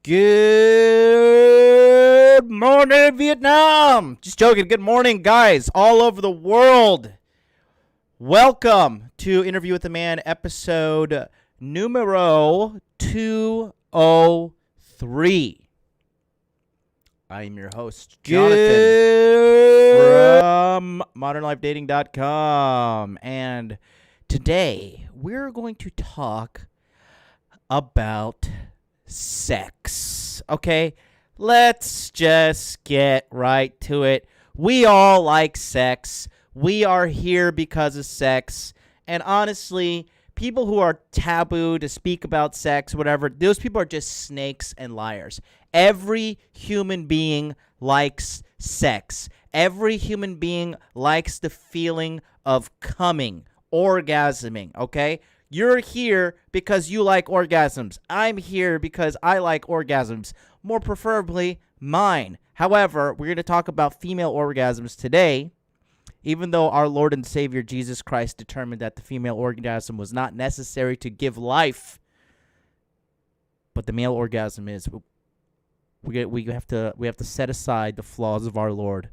Good morning, Vietnam. Just joking. Good morning, guys, all over the world. Welcome to Interview with the Man, episode numero 203. I am your host, Jonathan, from modernlifedating.com. And today, we're going to talk about sex. Okay, let's just get right to it. We all like sex. We are here because of sex. And honestly, people who are taboo to speak about sex, whatever, those people are just snakes and liars. Every human being likes sex. Every human being likes the feeling of coming, orgasming, okay? You're here because you like orgasms. I'm here because I like orgasms, more preferably mine. However, we're going to talk about female orgasms today, even though our Lord and Savior Jesus Christ determined that the female orgasm was not necessary to give life. But the male orgasm is. We have to set aside the flaws of our Lord,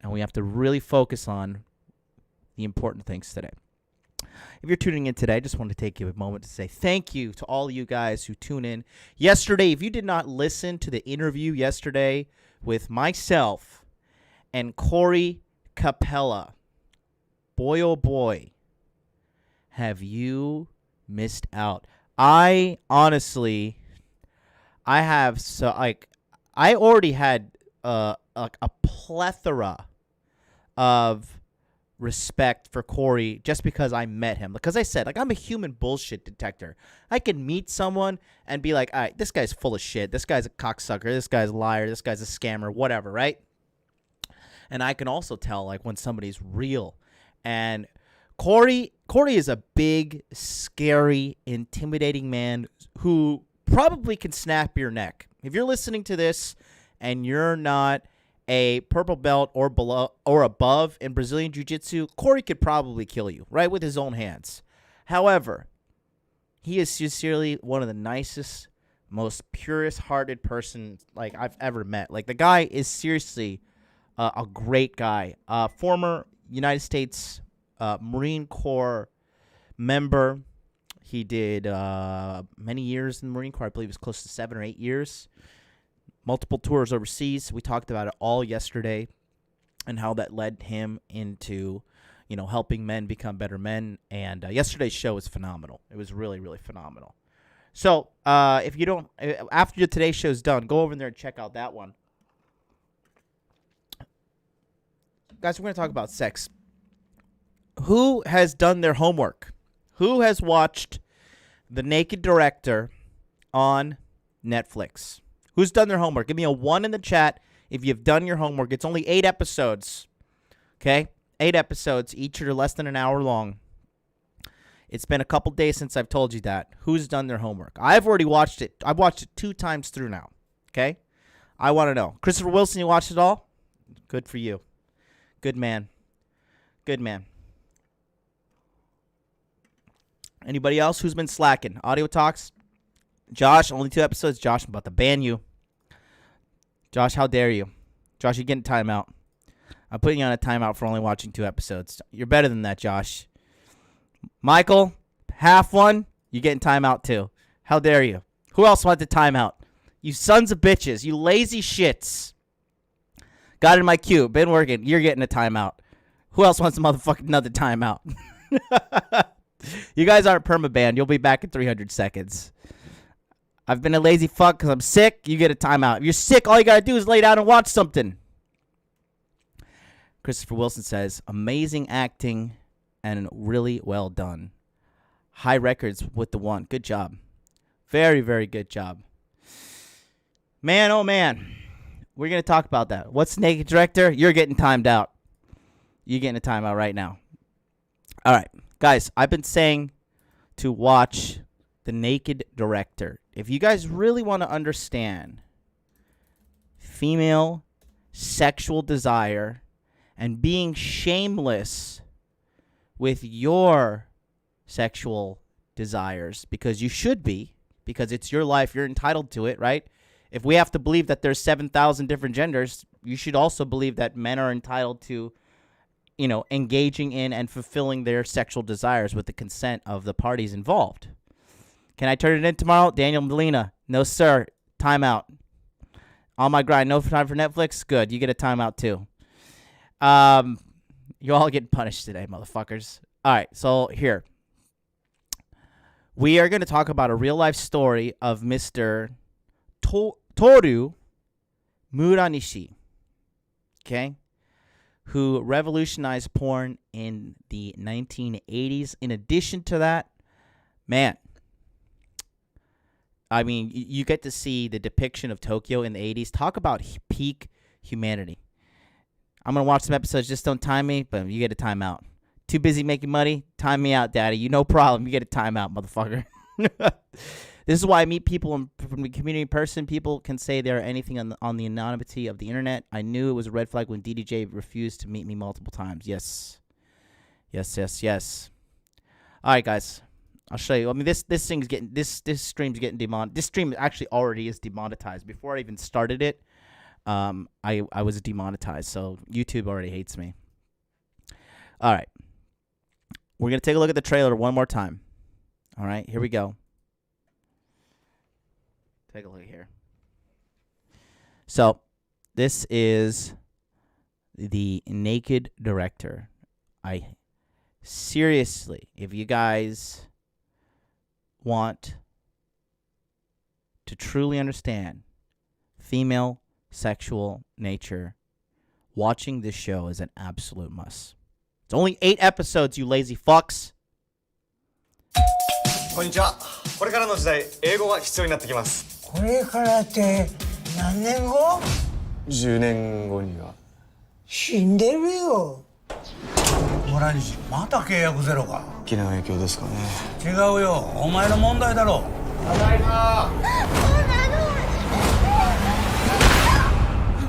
and we have to really focus on the important things today. If you're tuning in today, I just want to take a moment to say thank you to all you guys who tune in. Yesterday, if you did not listen to the interview yesterday with myself and Corey Capella, boy oh boy, have you missed out. I already had a plethora of respect for Corey just because I met him. Because I said, I'm a human bullshit detector. I can meet someone and be like, all right, this guy's full of shit. This guy's a cocksucker. This guy's a liar. This guy's a scammer, whatever, right? And I can also tell when somebody's real. And Corey is a big, scary, intimidating man who probably can snap your neck. If you're listening to this and you're not a purple belt or below or above in Brazilian Jiu-Jitsu, Corey could probably kill you, right, with his own hands. However, he is sincerely one of the nicest, most purest-hearted person I've ever met. The guy is seriously a great guy. Former United States Marine Corps member. He did many years in the Marine Corps. I believe it was close to 7 or 8 years. Multiple tours overseas. We talked about it all yesterday and how that led him into, helping men become better men. And yesterday's show was phenomenal. It was really, really phenomenal. So if you don't, after today's show's done, go over there and check out that one. Guys, we're going to talk about sex. Who has done their homework? Who has watched The Naked Director on Netflix? Who's done their homework? Give me a 1 in the chat if you've done your homework. It's only 8 episodes, okay? 8 episodes. Each are less than an hour long. It's been a couple days since I've told you that. Who's done their homework? I've already watched it. I've watched it 2 times through now, okay? I want to know. Christopher Wilson, you watched it all? Good for you. Good man. Good man. Anybody else who's been slacking? Audio Talks? Josh, only 2 episodes. Josh, I'm about to ban you. Josh, how dare you? Josh, you're getting timeout. I'm putting you on a timeout for only watching 2 episodes. You're better than that, Josh. Michael, half one, you're getting timeout too. How dare you? Who else wanted timeout? You sons of bitches. You lazy shits. Got it in my queue. Been working. You're getting a timeout. Who else wants a motherfucking another timeout? You guys aren't permabanned. You'll be back in 300 seconds. I've been a lazy fuck because I'm sick. You get a timeout. If you're sick, all you got to do is lay down and watch something. Christopher Wilson says, amazing acting and really well done. High records with the one. Good job. Very, very good job. Man, oh man. We're going to talk about that. What's Naked Director? You're getting timed out. You're getting a timeout right now. All right. Guys, I've been saying to watch The Naked Director. If you guys really want to understand female sexual desire and being shameless with your sexual desires, because you should be, because it's your life, you're entitled to it, right? If we have to believe that there's 7,000 different genders, you should also believe that men are entitled to, engaging in and fulfilling their sexual desires with the consent of the parties involved. Can I turn it in tomorrow? Daniel Molina. No, sir. Timeout. On my grind. No time for Netflix? Good. You get a timeout, too. You all getting punished today, motherfuckers. All right, so here. We are going to talk about a real-life story of Mr. Toru Muranishi, okay, who revolutionized porn in the 1980s. In addition to that, man, I mean, you get to see the depiction of Tokyo in the 80s. Talk about peak humanity. I'm going to watch some episodes. Just don't time me, but you get a timeout. Too busy making money? Time me out, daddy. You no problem. You get a timeout, motherfucker. This is why I meet people from the community in person. People can say they're anything on the anonymity of the internet. I knew it was a red flag when DDJ refused to meet me multiple times. Yes. Yes. All right, guys. I'll show you. I mean, this thing's getting this stream's getting demonetized. This stream actually already is demonetized. Before I even started it, I was demonetized. So YouTube already hates me. All right. We're gonna take a look at the trailer one more time. All right, here we go. Take a look here. So, this is the naked director. I seriously, if you guys want to truly understand female sexual nature, watching this show is an absolute must. It's only 8 episodes, you lazy fucks. こんにちは。これからの時代、英語が必要になってきます。これからって何年後10年後には。死んでるよ。村西、また契約ゼロか。気の影響ですかね。違うよ。お前の問題だろ。ただいま。あ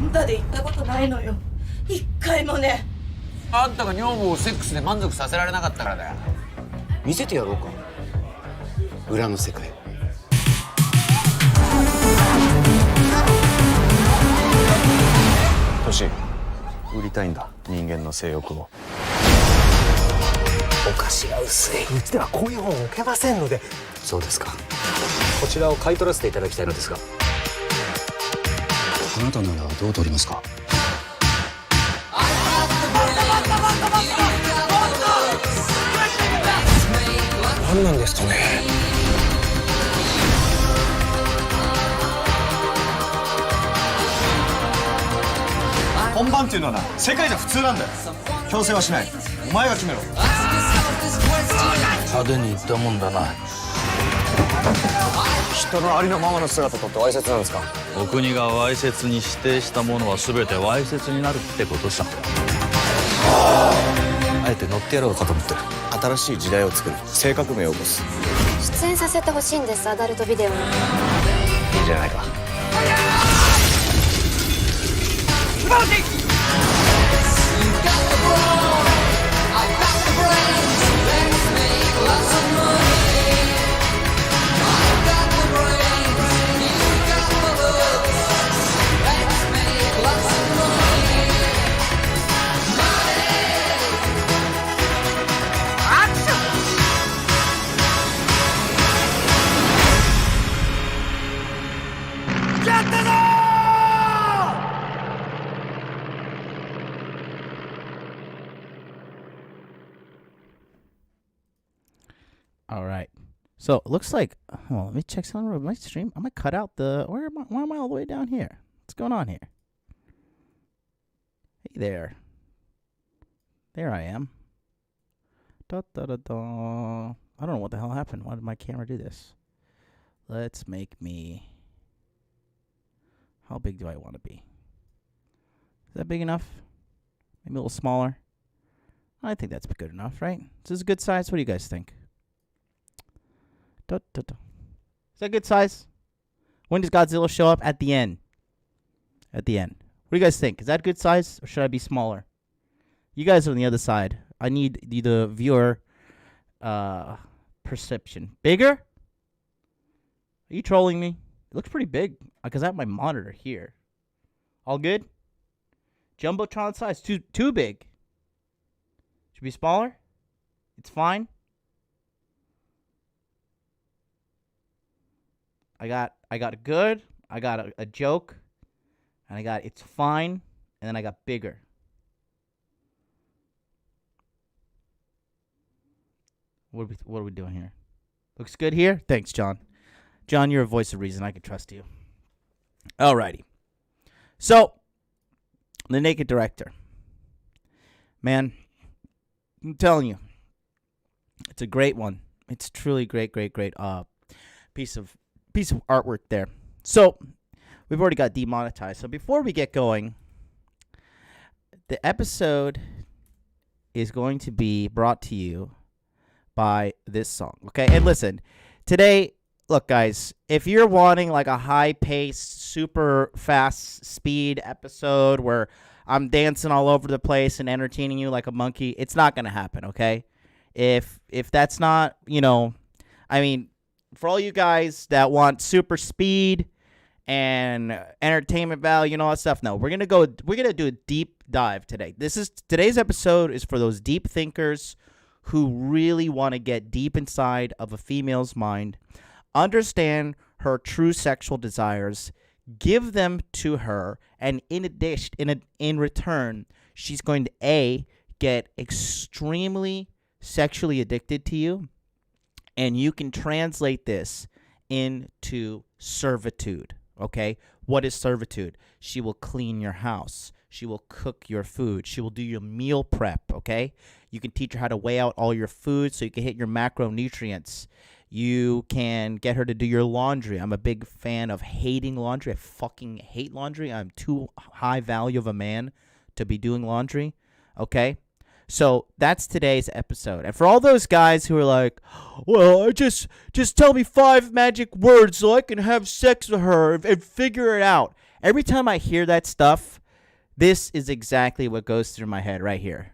んたで言ったことないのよ。一回もね。あんたが女房をセックスで満足させられなかったからだよ。見せてやろうか。裏の世界。トシ、売りたいんだ。人間の性欲を。お菓子が薄い。うちではこういう本を置けませんので。そうですか。こちらを買い取らせていただきたいのですが。あなたならどう取りますか。何なんですかね。本番っていうのはな、世界じゃ普通なんだよ。強制はしない。お前が決めろ。派手に言ったもんだな。人のありのままの姿とってわいせつなんですか。お国がわいせつに指定したものは全てわいせつになるってことさ。あえて乗ってやろうかと思ってる。新しい時代を作る。性革命を起こす。出演させてほしいんです、アダルトビデオに。いいじゃないか。素晴らしい。All right. So it looks like, well, let me check something with my stream. I'm going to cut out the, why am I all the way down here? What's going on here? Hey there. There I am. Da, da, da, da. I don't know what the hell happened. Why did my camera do this? Let's make me, how big do I want to be? Is that big enough? Maybe a little smaller? I think that's good enough, right? Is this a good size? What do you guys think? Da, da, da. Is that good size? When does Godzilla show up? At the end. At the end. What do you guys think? Is that good size, or should I be smaller? You guys are on the other side. I need the viewer perception. Bigger? Are you trolling me? It looks pretty big because I have my monitor here. All good? Jumbotron size, too big. Should be smaller? It's fine. I got a good, I got a joke, and I got it's fine, and then I got bigger. What are we doing here? Looks good here? Thanks, John. John, you're a voice of reason. I can trust you. Alrighty. So, The Naked Director. Man, I'm telling you, it's a great one. It's truly great piece of artwork there. So, we've already got demonetized. So before we get going, the episode is going to be brought to you by this song, okay? And listen, today, look, guys, if you're wanting like a high-paced, super fast speed episode where I'm dancing all over the place and entertaining you like a monkey, it's not going to happen, okay? If that's not, I mean, for all you guys that want super speed and entertainment value and all that stuff, no, we're going to do a deep dive today. Today's episode is for those deep thinkers who really want to get deep inside of a female's mind, understand her true sexual desires, give them to her, and in return, she's going to get extremely sexually addicted to you, and you can translate this into servitude, okay? What is servitude? She will clean your house. She will cook your food. She will do your meal prep, okay? You can teach her how to weigh out all your food so you can hit your macronutrients. You can get her to do your laundry. I'm a big fan of hating laundry. I fucking hate laundry. I'm too high value of a man to be doing laundry, okay? So that's today's episode. And for all those guys who are like, well, just tell me 5 magic words so I can have sex with her and figure it out. Every time I hear that stuff, this is exactly what goes through my head right here.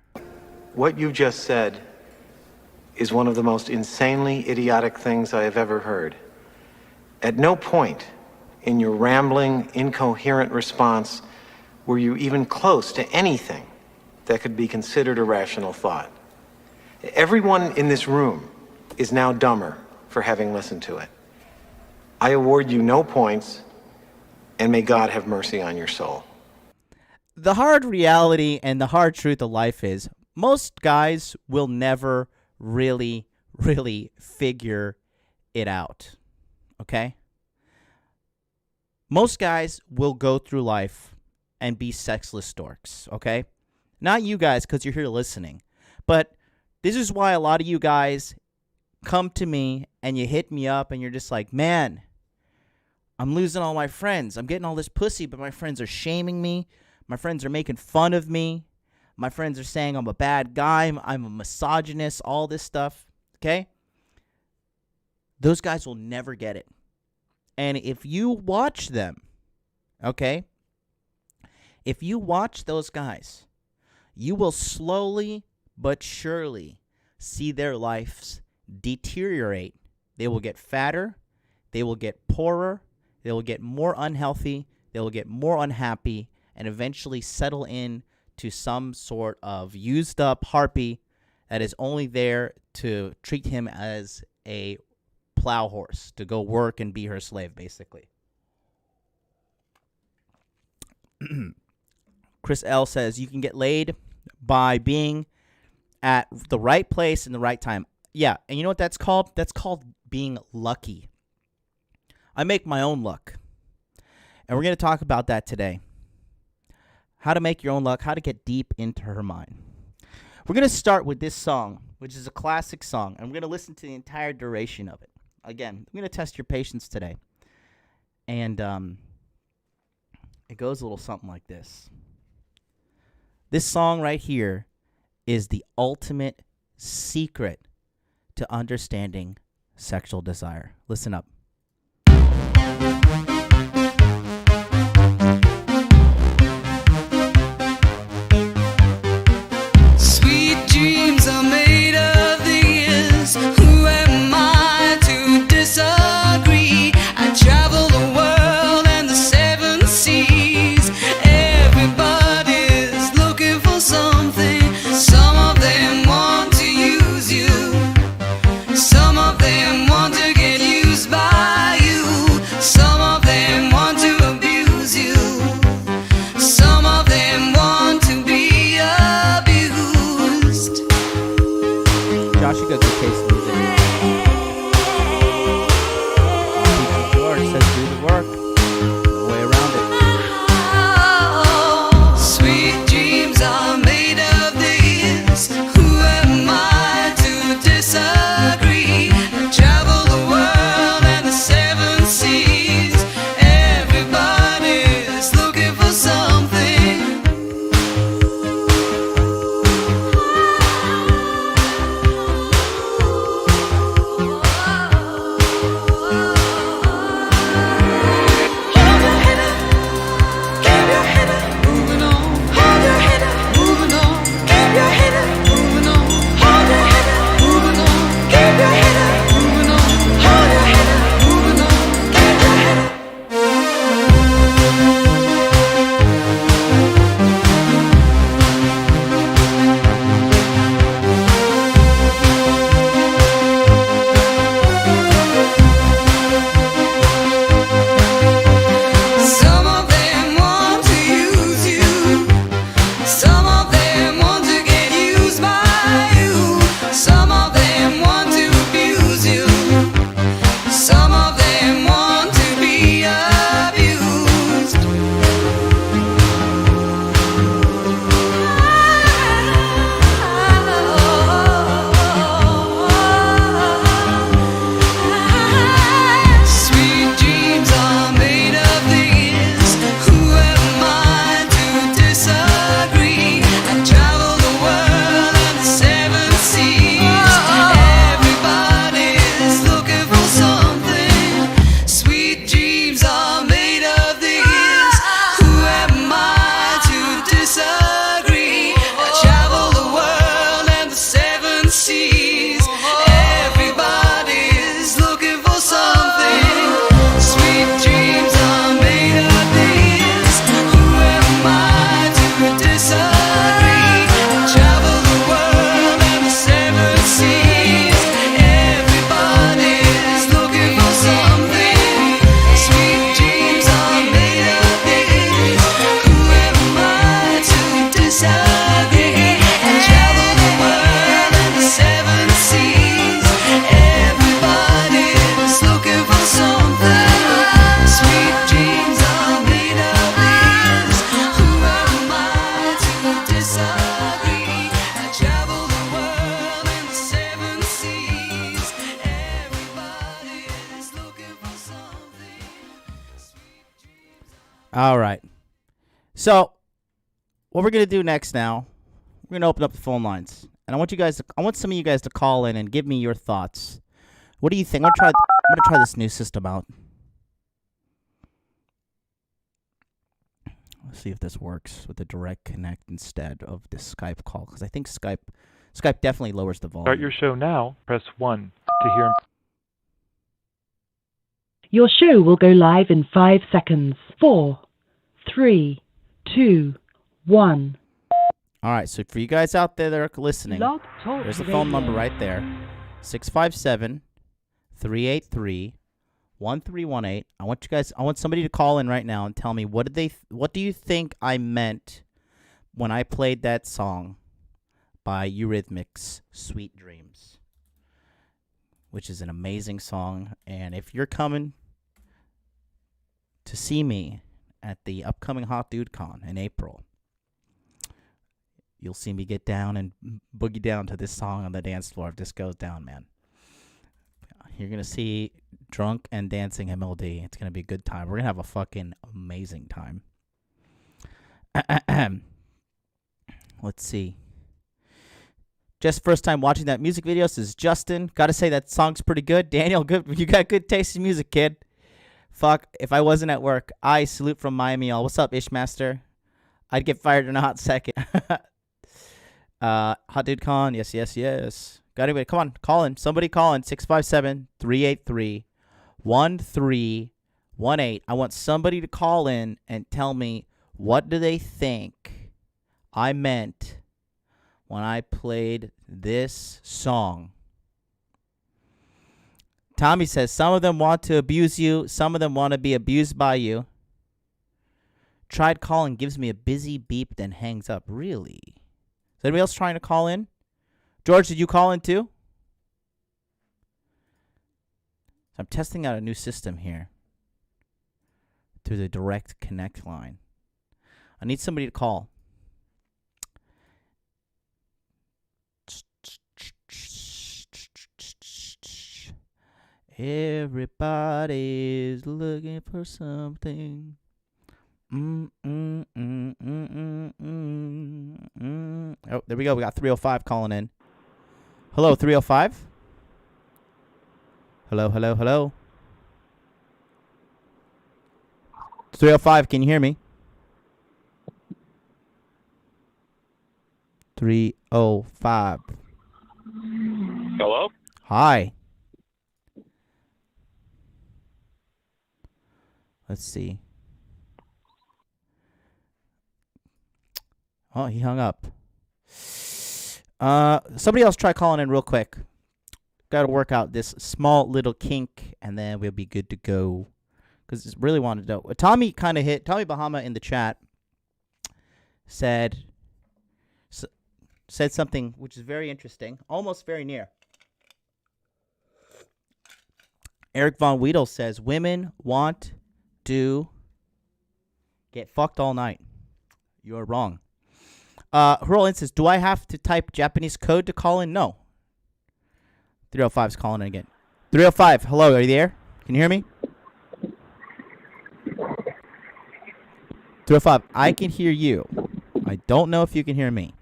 What you just said is one of the most insanely idiotic things I have ever heard. At no point in your rambling, incoherent response were you even close to anything that could be considered a rational thought. Everyone in this room is now dumber for having listened to it. I award you no points, and may God have mercy on your soul. The hard reality and the hard truth of life is most guys will never really figure it out, okay? Most guys will go through life and be sexless dorks, okay? Not you guys, because you're here listening. But this is why a lot of you guys come to me and you hit me up and you're just like, man, I'm losing all my friends. I'm getting all this pussy, but my friends are shaming me. My friends are making fun of me. My friends are saying I'm a bad guy. I'm a misogynist, all this stuff, okay? Those guys will never get it. And if you watch them, okay, if you watch those guys, you will slowly but surely see their lives deteriorate. They will get fatter. They will get poorer. They will get more unhealthy. They will get more unhappy and eventually settle in to some sort of used up harpy that is only there to treat him as a plow horse, to go work and be her slave, basically. Chris L. says, you can get laid by being at the right place in the right time. Yeah, and you know what that's called? That's called being lucky. I make my own luck. And we're going to talk about that today. How to make your own luck, how to get deep into her mind. We're going to start with this song, which is a classic song, and we're going to listen to the entire duration of it. Again, I'm going to test your patience today. And it goes a little something like this. This song right here is the ultimate secret to understanding sexual desire. Listen up. Sweet dreams are made of these. Who am I to disagree? I travel the world. All right. So, what we're going to do next now, we're going to open up the phone lines. And I want some of you guys to call in and give me your thoughts. What do you think? I'm going to try this new system out. Let's see if this works with the direct connect instead of the Skype call, because I think Skype definitely lowers the volume. Start your show now. Press 1 to hear. Your show will go live in 5 seconds. 4, 3, 2, 1. All right, so for you guys out there that are listening, there's the phone number right there. 657-383-1318. I want somebody to call in right now and tell me what do you think I meant when I played that song by Eurythmics, Sweet Dreams, which is an amazing song. And if you're coming to see me at the upcoming Hot Dude Con in April, you'll see me get down and boogie down to this song on the dance floor if this goes down, man. You're going to see drunk and dancing MLD. It's going to be a good time. We're going to have a fucking amazing time. Let's see. Just first time watching that music video. This is Justin. Got to say that song's pretty good. Daniel, good. You got good taste in music, kid. Fuck, if I wasn't at work. I salute from Miami, y'all. What's up, Ishmaster? I'd get fired in a hot second. Hot Dude Con. Yes. Got anybody? Come on, call in. Somebody call in. 657-383-1318. I want somebody to call in and tell me what do they think I meant when I played this song. Tommy says, some of them want to abuse you. Some of them want to be abused by you. Tried calling, gives me a busy beep, then hangs up. Really? Is anybody else trying to call in? George, did you call in too? I'm testing out a new system here through the direct connect line. I need somebody to call. Everybody's looking for something. Oh, there we go. We got 305 calling in. Hello, 305? Hello. 305, can you hear me? 305. Hello? Hi. Let's see. Oh, he hung up. Somebody else try calling in real quick. Got to work out this small little kink, and then we'll be good to go. Because really wanted to know. Tommy Bahama in the chat said something which is very interesting, almost very near. Eric Von Weedle says, women want to get fucked all night. You're wrong. Hurlin says, do I have to type Japanese code to call in? No. 305's calling in again. 305, hello, are you there? Can you hear me? 305, I can hear you. I don't know if you can hear me.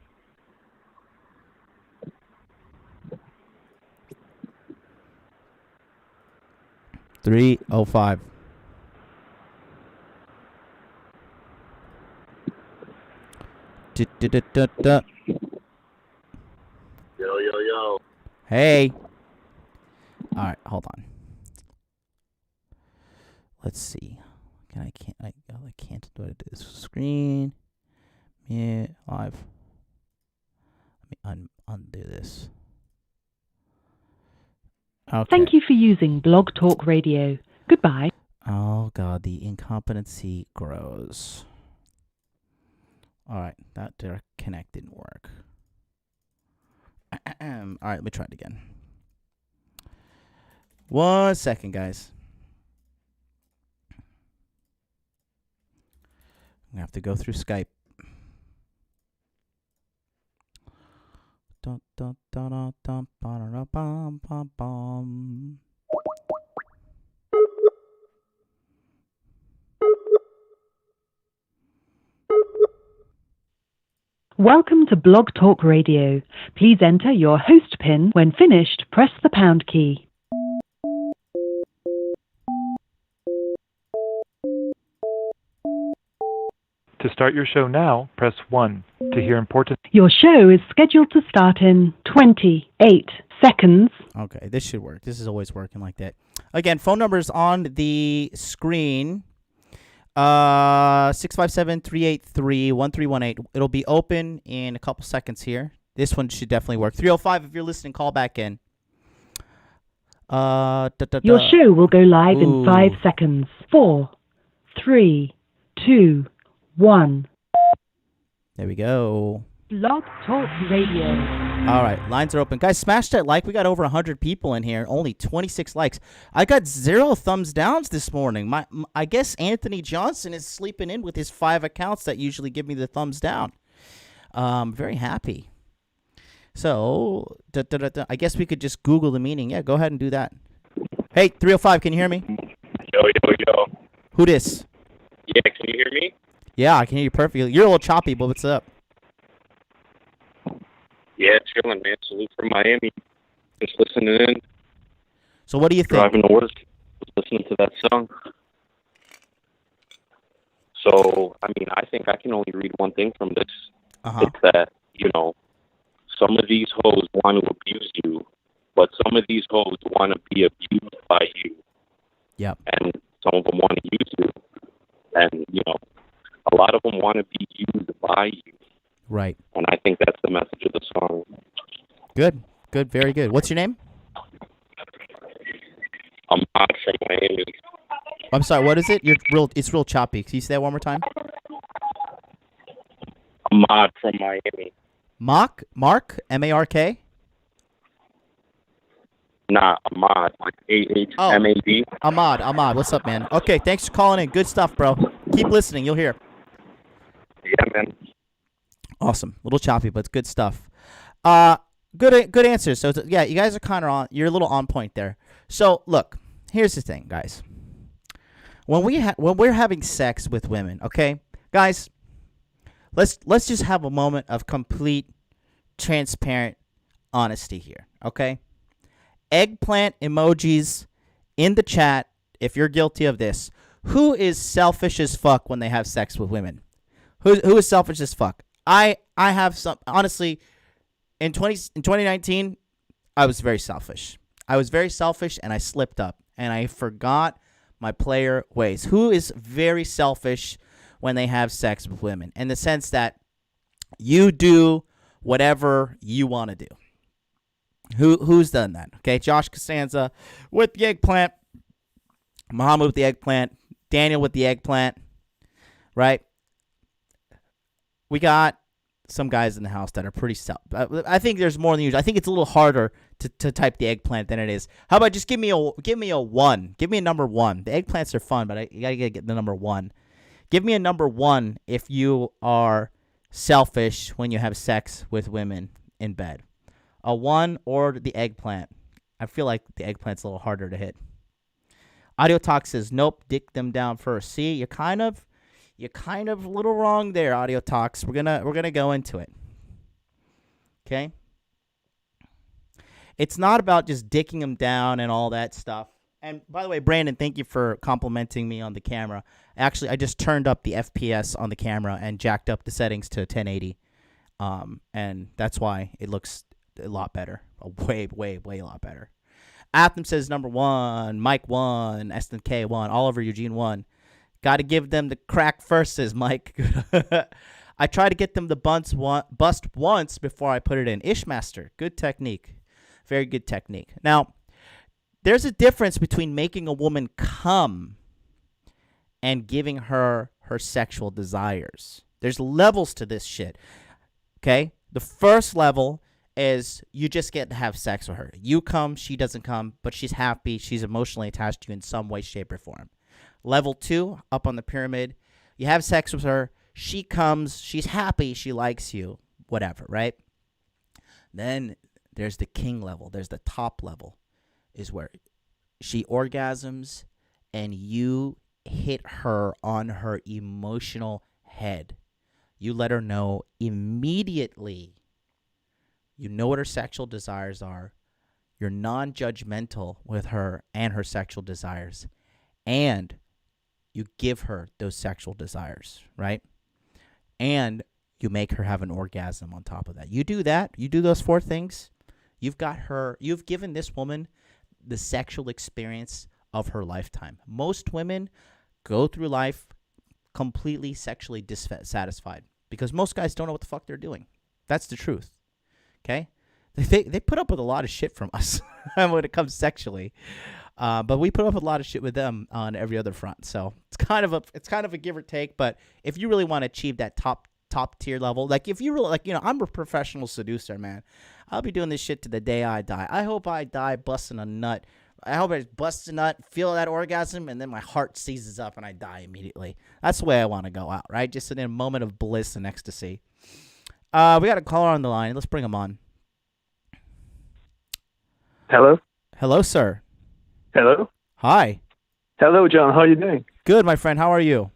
Three oh five. Yo. Hey. All right, hold on. Let's see. I can't do it. This screen. Yeah, live. Let me undo this. Okay. Thank you for using Blog Talk Radio. Goodbye. Oh, God, the incompetency grows. All right, that direct connect didn't work. All right, let me try it again. 1 second, guys. I'm going to have to go through Skype. Dun, dun, dun, dun, dun, dun, bum, bum, bum. Welcome to Blog Talk Radio. Please enter your host PIN. When finished, press the pound key. To start your show now, press 1. To hear important... Your show is scheduled to start in 28 seconds. Okay, this should work. This is always working like that. Again, phone numbers on the screen. 657-383-1318. It'll be open in a couple seconds here. This one should definitely work. 305, if you're listening, call back in. Your show will go live in 5 seconds. 4, 3, 2, 1. There we go. Blog Talk Radio. All right, lines are open. Guys, smash that like. We got over 100 people in here. Only 26 likes. I got 0 thumbs downs this morning. I guess Anthony Johnson is sleeping in with his 5 accounts that usually give me the thumbs down. Very happy. So, I guess we could just Google the meaning. Yeah, go ahead and do that. Hey, 305, can you hear me? Yo. Who dis? Yeah, can you hear me? Yeah, I can hear you perfectly. You're a little choppy, but what's up? Yeah, chilling, man. Salute from Miami. Just listening in. So what do you think? Driving to work, listening to that song. So, I mean, I think I can only read one thing from this. It's that, some of these hoes want to abuse you, but some of these hoes want to be abused by you. Yep. And some of them want to use you. And, a lot of them want to be used by you. Right. And I think that's the message of the song. Good, very good. What's your name? I'm not from Miami. I'm sorry, what is it? It's real choppy. Can you say that one more time? Ahmad from Miami. Mark? M-A-R-K? Nah, Ahmad. Like A-H-M-A-D. Ahmad. What's up, man? Okay, thanks for calling in. Good stuff, bro. Keep listening. You'll hear. Yeah, man. Awesome. A little choppy, but it's good stuff. Good answers. So, yeah, you guys are kind of on. You're a little on point there. So, look, here's the thing, guys. When we're having sex with women, okay, guys, let's just have a moment of complete, transparent honesty here, okay? Eggplant emojis in the chat if you're guilty of this. Who is selfish as fuck when they have sex with women? Who is selfish as fuck? I have some, honestly, in 2019, I was very selfish. I was very selfish and I slipped up and I forgot my player ways. Who is very selfish when they have sex with women? In the sense that you do whatever you want to do. Who's done that? Okay, Josh Costanza with the eggplant. Muhammad with the eggplant. Daniel with the eggplant. Right? We got some guys in the house that are pretty I think there's more than usual. I think it's a little harder to type the eggplant than it is. How about just give me a 1? Give me a number 1. The eggplants are fun, but you gotta get the number 1. Give me a number 1 if you are selfish when you have sex with women in bed. A 1 or the eggplant. I feel like the eggplant's a little harder to hit. Audio Talk says nope. Dick them down first. See, you're kind of a little wrong there, Audio Talks. We're gonna go into it. Okay? It's not about just dicking them down and all that stuff. And by the way, Brandon, thank you for complimenting me on the camera. Actually, I just turned up the FPS on the camera and jacked up the settings to 1080. And that's why it looks a lot better. Way a lot better. Atham says number 1, Mike 1, SNK 1, Oliver Eugene 1. Got to give them the crack first, says Mike. I try to get them to bust once before I put it in. Ishmaster, good technique. Very good technique. Now, there's a difference between making a woman come and giving her sexual desires. There's levels to this shit. Okay? The first level is you just get to have sex with her. You come, she doesn't come, but she's happy. She's emotionally attached to you in some way, shape, or form. Level 2, up on the pyramid, you have sex with her. She comes, she's happy, she likes you, whatever, right? Then there's the king level. There's the top level, is where she orgasms and you hit her on her emotional head. You let her know immediately. You know what her sexual desires are. You're non-judgmental with her and her sexual desires. And you give her those sexual desires, right? And you make her have an orgasm on top of that. You do that. You do those 4 things. You've given this woman the sexual experience of her lifetime. Most women go through life completely sexually dissatisfied because most guys don't know what the fuck they're doing. That's the truth. Okay? They put up with a lot of shit from us when it comes sexually. But we put up with a lot of shit with them on every other front. So it's kind of a give or take. But if you really want to achieve that top tier level, like if you really I'm a professional seducer, man. I'll be doing this shit to the day I die. I hope I die busting a nut. I hope I bust a nut, feel that orgasm, and then my heart seizes up and I die immediately. That's the way I want to go out, right? Just in a moment of bliss and ecstasy. We got a caller on the line. Let's bring him on. Hello? Hello, sir. Hello? Hi. Hello, John. How are you doing? Good, my friend. How are you?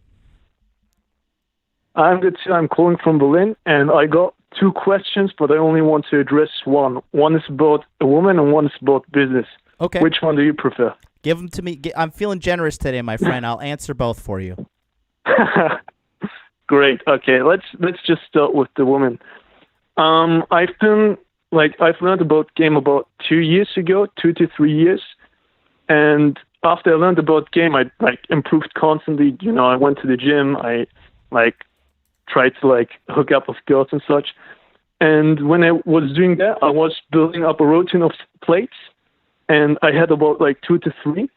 I'm good, too. I'm calling from Berlin, and I got 2 questions, but I only want to address one. One is about a woman, and one is about business. Okay. Which one do you prefer? Give them to me. I'm feeling generous today, my friend. I'll answer both for you. Great. Okay, let's just start with the woman. I've learned about game about 2 years ago, 2 to 3 years, and after I learned about game, I improved constantly. I went to the gym. I tried to hook up with girls and such. And when I was doing that, I was building up a routine of plates, and I had about 2 to 3.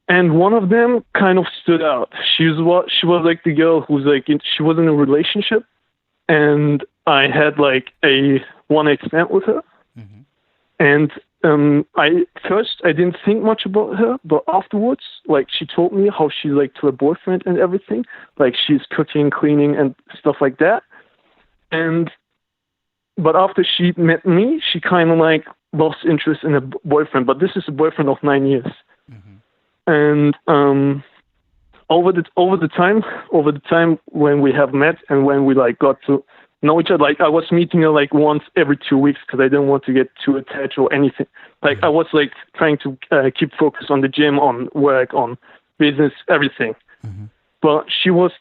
And one of them kind of stood out. She was the girl who's she was in a relationship, and I had a one night stand with her. Mm-hmm. And I didn't think much about her, but afterwards, she told me how she's to her boyfriend and everything, she's cooking, cleaning, and stuff like that. But after she met me, she kind of lost interest in her boyfriend. But this is a boyfriend of 9 years. And over the time when we have met and when we got to know each other, I was meeting her once every 2 weeks because I didn't want to get too attached or anything. I was trying to keep focus on the gym, on work, on business, everything. Mm-hmm. But she was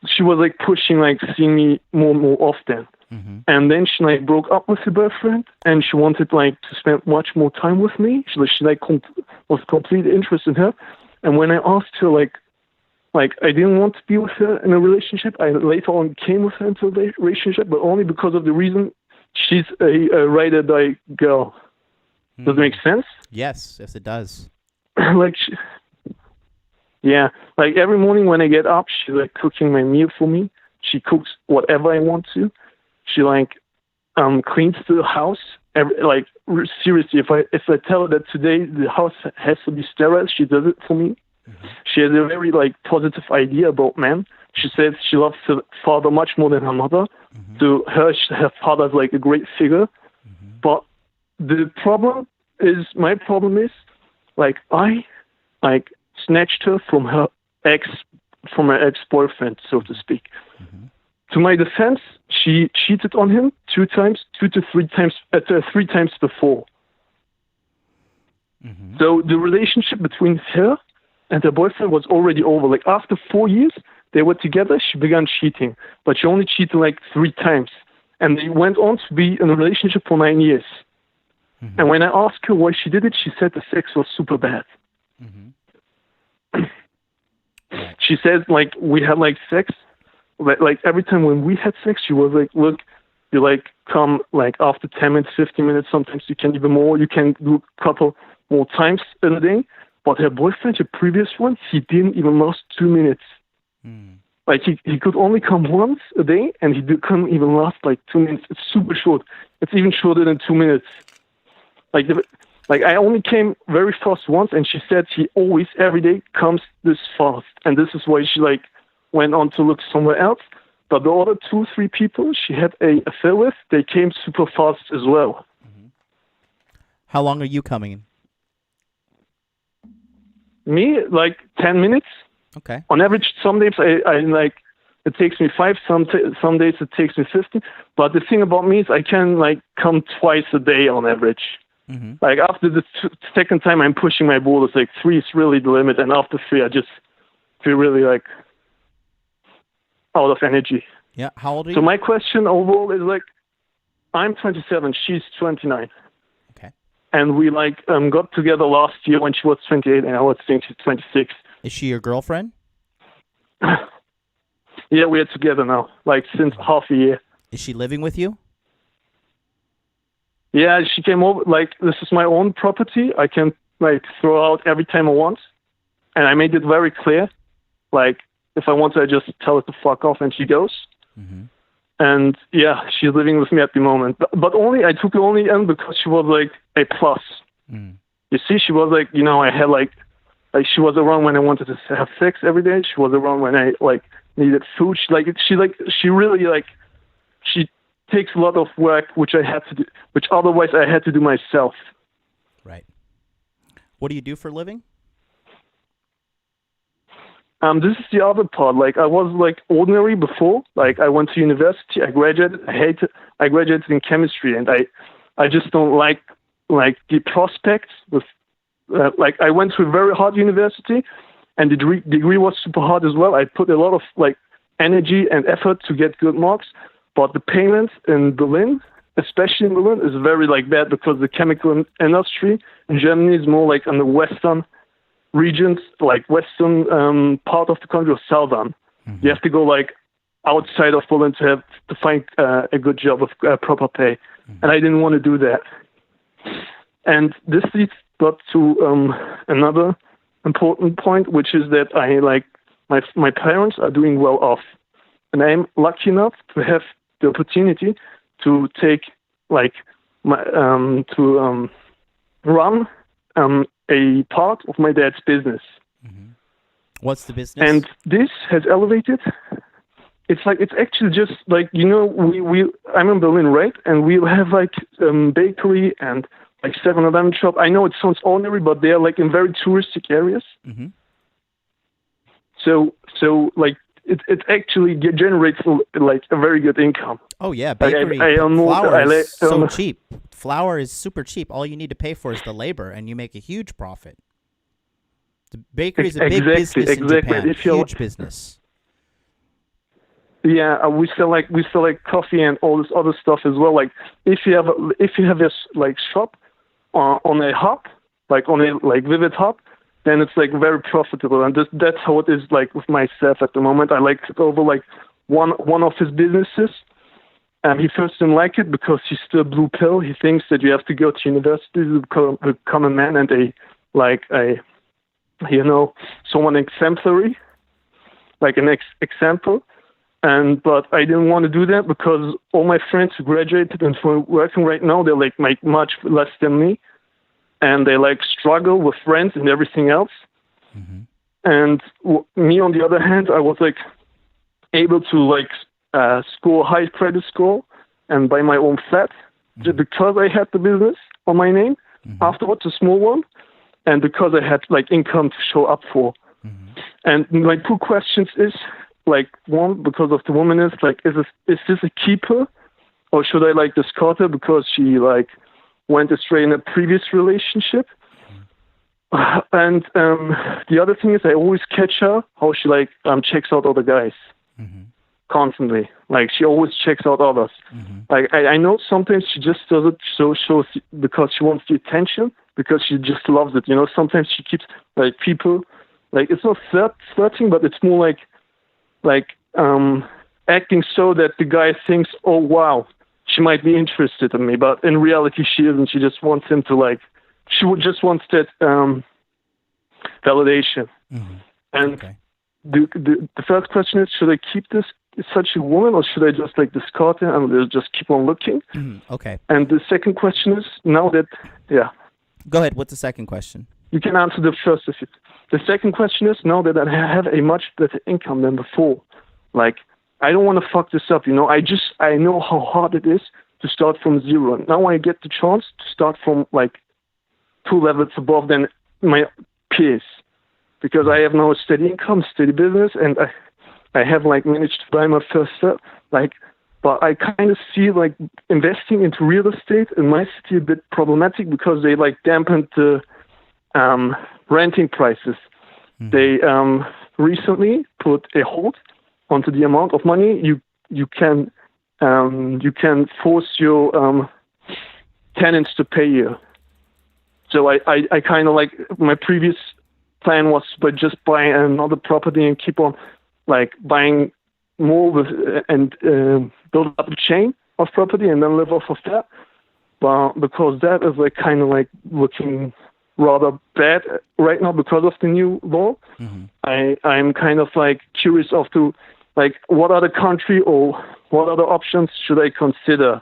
pushing seeing me more and more often. Mm-hmm. And then she broke up with her boyfriend, and she wanted to spend much more time with me. She was completely interested in her. And when I asked her I didn't want to be with her in a relationship, I later on came with her into a relationship, but only because of the reason she's a ride or die girl. Does it make sense? Yes, it does. Yeah, every morning when I get up, she's cooking my meal for me. She cooks whatever I want to. She cleans the house. Seriously, if I tell her that today the house has to be sterile, she does it for me. Mm-hmm. She has a very positive idea about men. She says she loves her father much more than her mother. Mm-hmm. To her, her father's a great figure. Mm-hmm. But my problem is I snatched her from her ex-boyfriend, so to speak. Mm-hmm. To my defense, she cheated on him 2 to 3 times before. Mm-hmm. So the relationship between her and her boyfriend was already over. After 4 years, they were together, she began cheating. But she only cheated 3 times. And they went on to be in a relationship for 9 years. Mm-hmm. And when I asked her why she did it, she said the sex was super bad. Mm-hmm. She said, we had sex. Every time when we had sex, she was look, you come after 10 minutes, 15 minutes, sometimes you can even more. You can do a couple more times in a day. But her boyfriend, the previous one, he didn't even last 2 minutes. Mm. He could only come once a day, and he couldn't even last 2 minutes. It's super short. It's even shorter than 2 minutes. I only came very fast once, and she said he always, every day, comes this fast. And this is why she went on to look somewhere else. But the other 2, 3 people she had an affair with, they came super fast as well. Mm-hmm. How long are you coming? Me, 10 minutes. Okay. On average, some days I it takes me 5. Some days it takes me 15. But the thing about me is I can like come twice a day on average. Mm-hmm. Like after the second time I'm pushing my boulders, like 3 is really the limit, and after 3 I just feel really like out of energy. Yeah. How old are you? So my question overall is like, I'm 27, she's 29. Okay. And we like got together last year when she was 28, and I was think she's 26. Is she your girlfriend? Yeah, we are together now, like since half a year. Is she living with you? Yeah, she came over, like, this is my own property. I can, like, throw out every time I want. And I made it very clear. Like, if I want to, I just tell her to fuck off and she goes. Mm-hmm. And, yeah, she's living with me at the moment. But I took her only in because she was, like, a plus. Mm. You see, she was, like, I had, like, she was around when I wanted to have sex every day. She was around when I, like, needed food. She really, like, she takes a lot of work which I had to do, which otherwise I had to do myself. Right. What do you do for a living? This is the other part. Like I was like ordinary before. Like I went to university. I graduated. I graduated in chemistry, and I just don't like the prospects with. Like I went to a very hard university, and the degree was super hard as well. I put a lot of like energy and effort to get good marks. But the payment in Berlin, especially in Berlin, is very like bad because the chemical industry in Germany is more like in the western regions, like western part of the country, or southern. Mm-hmm. You have to go like outside of Berlin to find a good job with proper pay, and I didn't want to do that. And this leads to another important point, which is that I like my parents are doing well off, and I'm lucky enough to have the opportunity to take like my run a part of my dad's business. Mm-hmm. What's the business? And this has elevated. It's actually just like I'm in Berlin, right? And we have like bakery and like 7-Eleven shop. I know it sounds ordinary, but they are like in very touristic areas. Mm-hmm. So like. It actually generates like a very good income. Oh yeah, bakery. Flour is so cheap. Flour is super cheap. All you need to pay for is the labor, and you make a huge profit. The bakery is a big business in Japan. Huge business. Yeah, we sell like coffee and all this other stuff as well. Like if you have this like shop on a hub, like on a like Vivid hub, then it's like very profitable, and that's how it is like with myself at the moment. I like took over like one of his businesses, and he first didn't like it because he's still blue pill. He thinks that you have to go to university to become a man and someone exemplary, like an example. But I didn't want to do that because all my friends who graduated and who are working right now, they like make much less than me. And they like struggle with rent and everything else. Mm-hmm. And me, on the other hand, I was like able to like score high credit score and buy my own flat just because I had the business on my name. Mm-hmm. Afterwards, a small one, and because I had like income to show up for. Mm-hmm. And my two questions is like one, because of the woman, is like, is this a keeper, or should I like discard her because she like went astray in a previous relationship? And the other thing is I always catch her how she like checks out other guys constantly. Like she always checks out others. Like I know sometimes she just does it shows because she wants the attention, because she just loves it. Sometimes she keeps like people, like it's not flirting, but it's more like acting so that the guy thinks, oh wow, she might be interested in me, but in reality she isn't. She just wants him to like, just wants that validation. And the first question is, should I keep this such a woman, or should I just like discard her and just keep on looking? Okay. And the second question is, now that, Go ahead. What's the second question? You can answer the first if you. The second question is, now that I have a much better income than before, like, I don't want to fuck this up, I know how hard it is to start from zero. Now I get the chance to start from like 2 levels above than my peers, because I have now a steady income, steady business, and I have like managed to buy my first set. Like, but I kind of see like investing into real estate in my city a bit problematic because they like dampened the renting prices. They recently put a hold onto the amount of money you can force your tenants to pay you. So I kind of like, my previous plan was by just buying another property and keep on like buying more with and build up a chain of property and then live off of that. But because that is like kind of like looking rather bad right now because of the new law, I'm kind of like curious as to like what other country or what other options should I consider?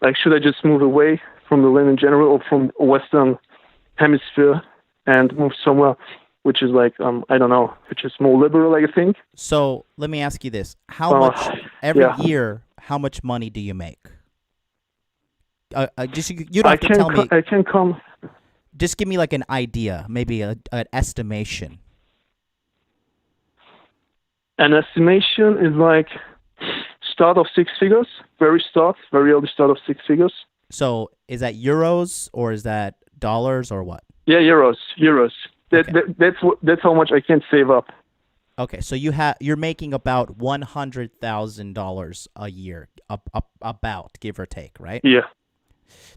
Like, should I just move away from Berlin in general or from Western Hemisphere and move somewhere which is like, I don't know, which is more liberal, I think. So let me ask you this. How much, every year, how much money do you make? Just you don't have to tell me. I can come. Just give me like an idea, maybe an estimation. An estimation is like start of 6 figures, very early start of 6 figures. So is that euros or is that dollars or what? Yeah, euros. That's how much I can save up. Okay, so you're making about $100,000 a year, about, give or take, right? Yeah.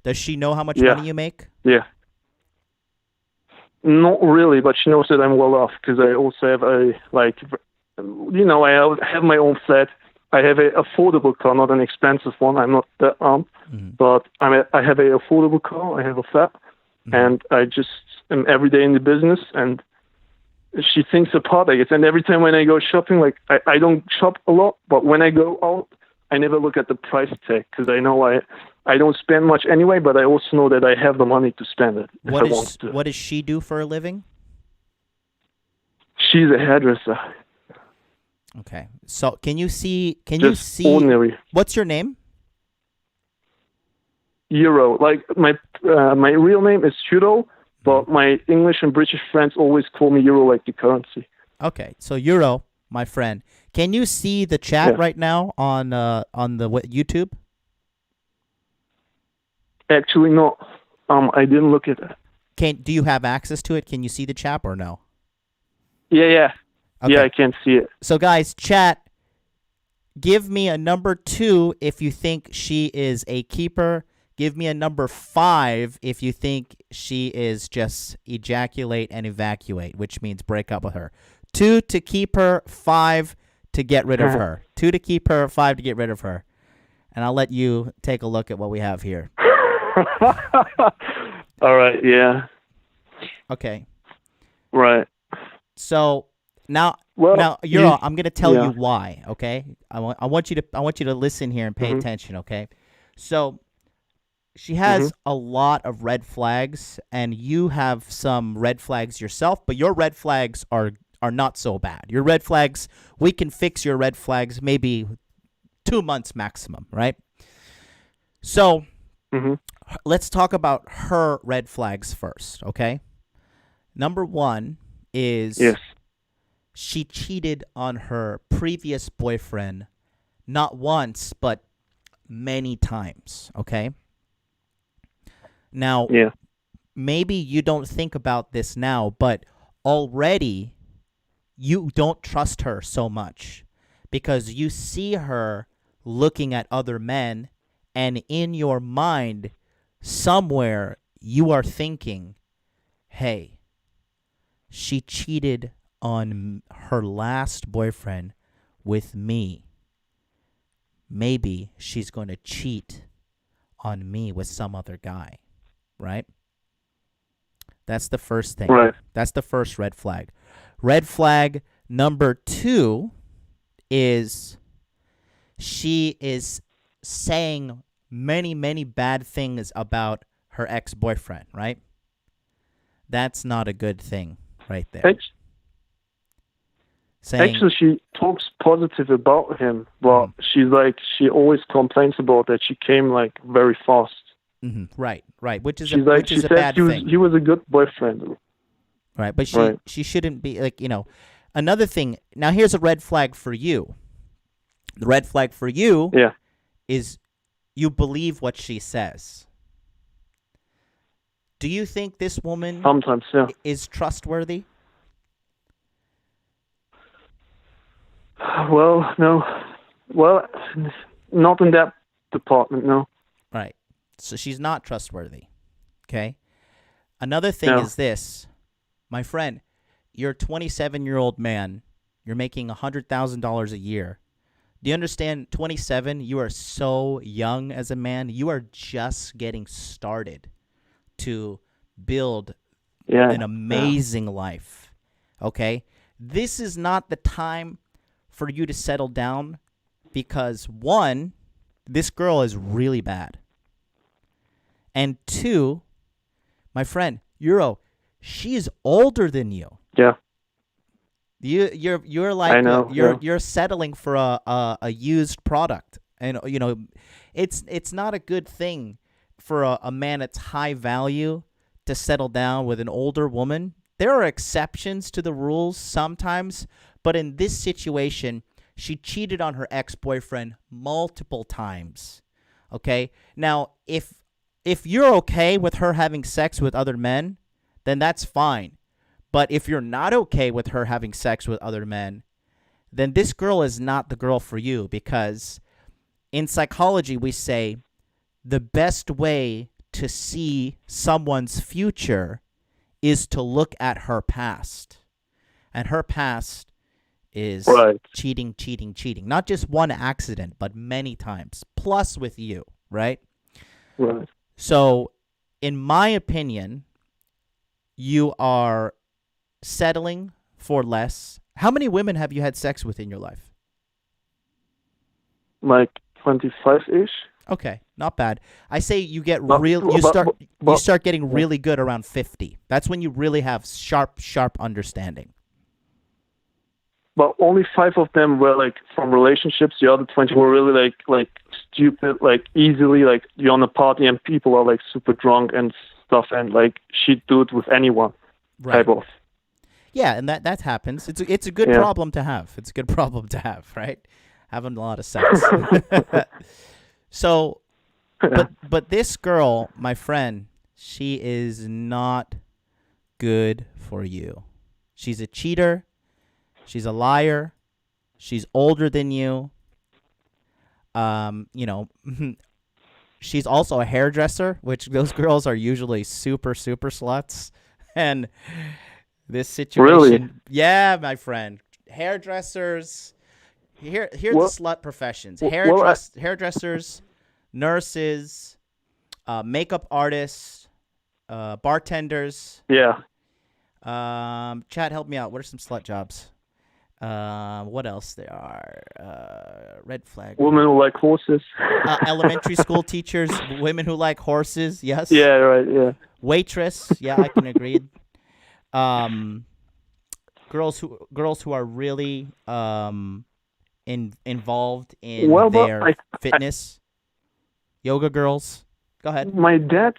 Does she know how much money you make? Yeah. Not really, but she knows that I'm well off because I also have I have my own flat. I have an affordable car, not an expensive one. I'm not that armed, but I have an affordable car. I have a flat, and I just am every day in the business. And she thinks apart, I guess. And every time when I go shopping, like I don't shop a lot, but when I go out, I never look at the price tag because I know I don't spend much anyway. But I also know that I have the money to spend it if I want to. What does she do for a living? She's a hairdresser. Okay. So can you see ordinary. What's your name? Euro. Like my real name is Euro, but my English and British friends always call me Euro, like the currency. Okay. So Euro, my friend. Can you see the chat right now on the YouTube? Actually, no. I didn't look at it. Do you have access to it? Can you see the chat or no? Yeah. Okay. Yeah, I can see it. So, guys, chat, give me a number 2 if you think she is a keeper. Give me a number 5 if you think she is just ejaculate and evacuate, which means break up with her. 2 to keep her, 5 to get rid of her. 2 to keep her, 5 to get rid of her. And I'll let you take a look at what we have here. All right, yeah. Okay. Right. So... Now, Euro, I'm going to tell you why, okay? I want you to listen here and pay attention, okay? So, she has a lot of red flags, and you have some red flags yourself, but your red flags are not so bad. Your red flags, we can fix your red flags maybe 2 months maximum, right? So, let's talk about her red flags first, okay? Number 1 is... Yes. She cheated on her previous boyfriend not once, but many times, okay? Now, maybe you don't think about this now, but already you don't trust her so much because you see her looking at other men, and in your mind, somewhere you are thinking, hey, she cheated on her last boyfriend with me. Maybe she's going to cheat on me with some other guy, right? That's the first thing. Right. That's the first red flag. Red flag number 2 is she is saying many, many bad things about her ex-boyfriend, right? That's not a good thing right there. Actually, she talks positive about him, but she always complains about that she came like very fast. Right, which is a bad thing. He was a good boyfriend. Right, but she shouldn't be like, Another thing, now here's a red flag for you. The red flag for you is you believe what she says. Do you think this woman Sometimes, is trustworthy? Well, no. Well, not in that department, no. Right. So she's not trustworthy. Okay? Another thing is this. My friend, you're a 27-year-old man. You're making $100,000 a year. Do you understand? 27, you are so young as a man. You are just getting started to build an amazing life. Okay? This is not the time for you to settle down because, one, this girl is really bad. And two, my friend, Euro, she is older than you. Yeah. You're like I know, you're settling for a used product, and you know, it's not a good thing for a man that's high value to settle down with an older woman. There are exceptions to the rules sometimes, but in this situation, she cheated on her ex-boyfriend multiple times. Okay, now if you're okay with her having sex with other men, then that's fine. But if you're not okay with her having sex with other men, then this girl is not the girl for you, because in psychology we say the best way to see someone's future is to look at her past. And her past is cheating. Not just one accident, but many times, plus with you, right? Right. So, in my opinion, you are settling for less. How many women have you had sex with in your life? Like 25-ish. Okay, not bad. I say you get you start getting really good around 50. That's when you really have sharp understanding. But only 5 of them were like from relationships. The other 20 were really like stupid, like easily like you're on a party and people are like super drunk and stuff, and like she'd do it with anyone. Type of. Yeah, and that happens. It's a good problem to have. It's a good problem to have, right? Having a lot of sex. So, but this girl, my friend, she is not good for you. She's a cheater. She's a liar. She's older than you. You know, she's also a hairdresser, which those girls are usually super sluts. And this situation, really? Yeah, my friend, hairdressers. Here's the slut professions: hairdressers, nurses, makeup artists, bartenders. Yeah. Chad, help me out. What are some slut jobs? What else there are? Red flag. Women who like horses. Elementary school teachers, women who like horses. Yes. Yeah. Right. Yeah. Waitress. Yeah, I can agree. Girls who are really involved in their fitness. Yoga girls. Go ahead. My dad,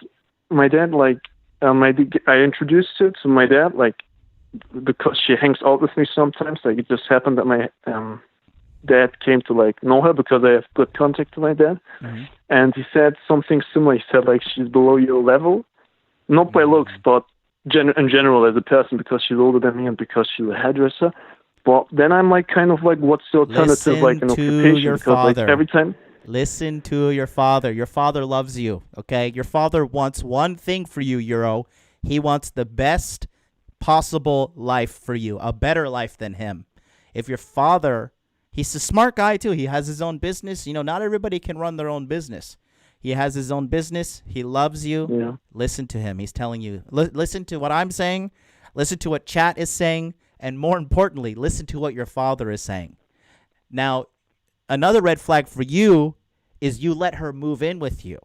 like, I introduced her to my dad, like, because she hangs out with me sometimes. Like, it just happened that my dad came to like know her because I have good contact to my dad, and he said something similar. He said like she's below your level, not by looks, but in general as a person, because she's older than me and because she's a hairdresser. But then I'm like, kind of like, what's the alternative, like an occupation? Your because father. like every time. Listen to your father. Your father loves you, okay? Your father wants one thing for you, Euro. He wants the best possible life for you, a better life than him. If your father, he's a smart guy too. He has his own business. You know, not everybody can run their own business. He has his own business. He loves you. Yeah. Listen to him. He's telling you. Listen to what I'm saying. Listen to what chat is saying. And more importantly, listen to what your father is saying. Now, another red flag for you is you let her move in with you.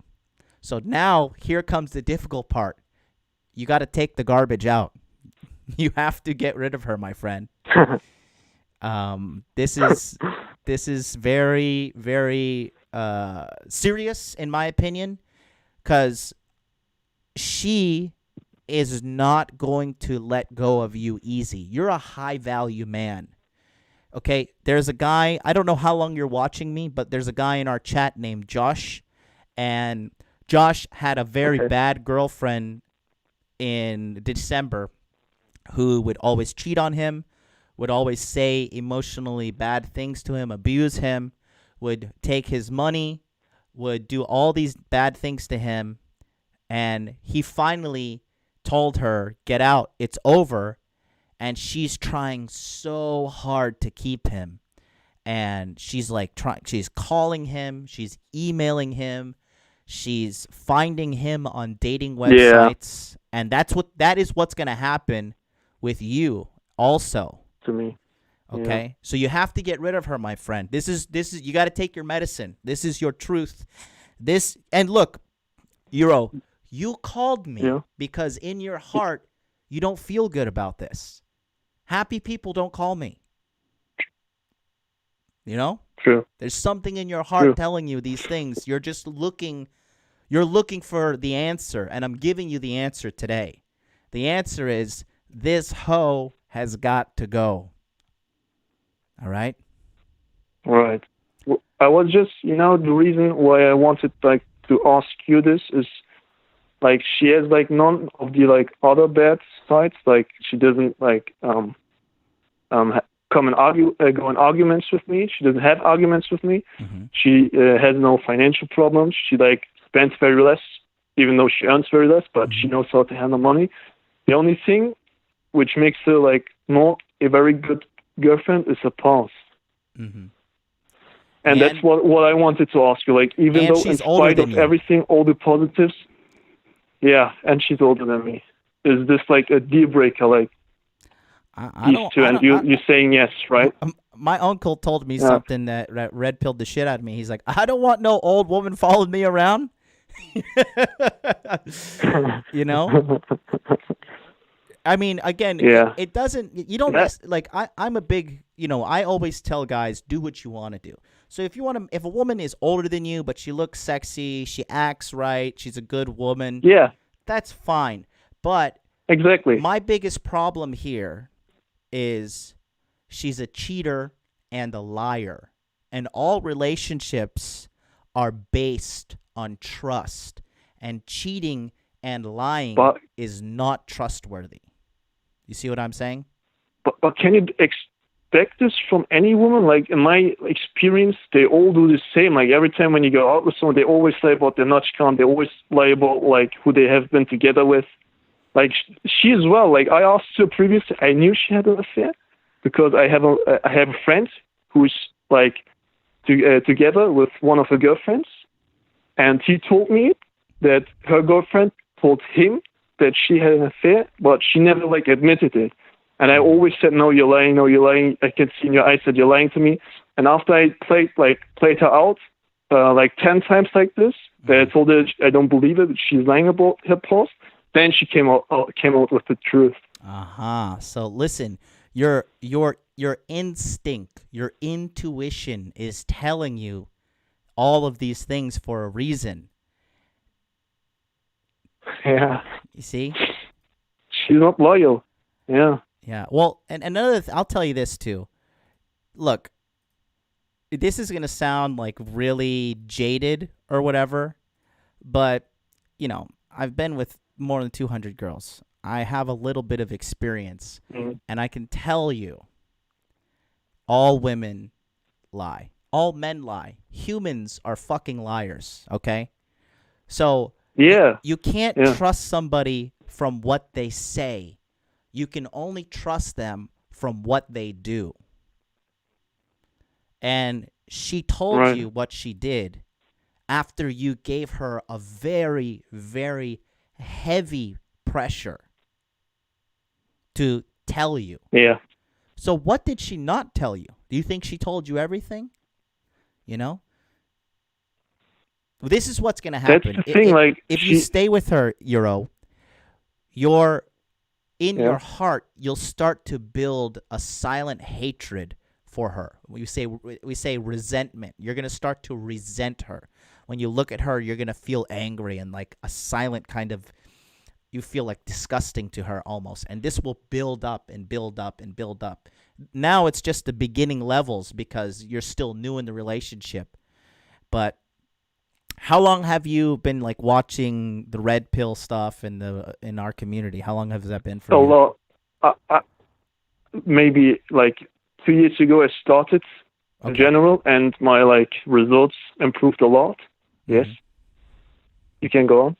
So now here comes the difficult part. You got to take the garbage out. You have to get rid of her, my friend. This is very, very serious in my opinion, because she is not going to let go of you easy. You're a high-value man. Okay, there's a guy, I don't know how long you're watching me, but there's a guy in our chat named Josh, and Josh had a very bad girlfriend in December who would always cheat on him, would always say emotionally bad things to him, abuse him, would take his money, would do all these bad things to him, and he finally told her, get out, it's over, and she's trying so hard to keep him, and she's like she's calling him, she's emailing him, she's finding him on dating websites, and that is what's going to happen with you also. To me. Okay? So you have to get rid of her, my friend. This is you got to take your medicine. This is your truth. And look, Euro, you called me because in your heart you don't feel good about this. Happy people don't call me. You know? True. There's something in your heart telling you these things. You're just looking for the answer, and I'm giving you the answer today. The answer is this hoe has got to go. All right? Right. Well, I was just, the reason why I wanted to ask you this is she has none of the other bad sides. She doesn't come and go in arguments with me. She doesn't have arguments with me. Mm-hmm. She has no financial problems. She spends very less, even though she earns very less, but she knows how to handle money. The only thing which makes her not a very good girlfriend is her past. Mm-hmm. And that's what I wanted to ask you. Even though in spite of everything, all the positives, and she's older than me. Is this a deal breaker? These two, and you're saying yes, right? My uncle told me something that red pilled the shit out of me. He's like, I don't want no old woman following me around. You know? I mean, again, it doesn't, you don't, I'm a big, I always tell guys, do what you want to do. So if a woman is older than you, but she looks sexy, she acts right, she's a good woman. That's fine. But exactly, my biggest problem here is she's a cheater and a liar. And all relationships are based on trust. And cheating and lying is not trustworthy. You see what I'm saying? But can you expect this from any woman? In my experience, they all do the same. Every time when you go out with someone, they always lie about their notch-count. They always lie about who they have been together with. She as well. I asked her previously. I knew she had an affair because I have a friend who's together with one of her girlfriends, and he told me that her girlfriend told him that she had an affair, but she never admitted it. And I always said, no, you're lying, no, you're lying. I can see in your eyes that you're lying to me. And after I played her out 10 times like this, that I told her I don't believe it, that she's lying about her past, then she came out with the truth. So listen, your instinct, your intuition is telling you all of these things for a reason. Yeah. You see? She's not loyal. Yeah. Yeah. Well, and another I'll tell you this too. Look, this is going to sound really jaded or whatever, but I've been with more than 200 girls. I have a little bit of experience, and I can tell you all women lie. All men lie. Humans are fucking liars, okay? So you can't trust somebody from what they say. You can only trust them from what they do. And she told you what she did after you gave her a very, very heavy pressure to tell you. Yeah. So what did she not tell you? Do you think she told you everything? This is what's going to happen. That's the thing, if you stay with her, Euro, your heart, you'll start to build a silent hatred for her. We say resentment. You're going to start to resent her. When you look at her, you're going to feel angry and a silent kind of you feel like disgusting to her almost, and this will build up and build up and build up. Now it's just the beginning levels because you're still new in the relationship. But how long have you been like watching the red pill stuff in our community? How long has that been for you? Well, maybe like 2 years ago I started in general, and my like results improved a lot. Yes, you can go on.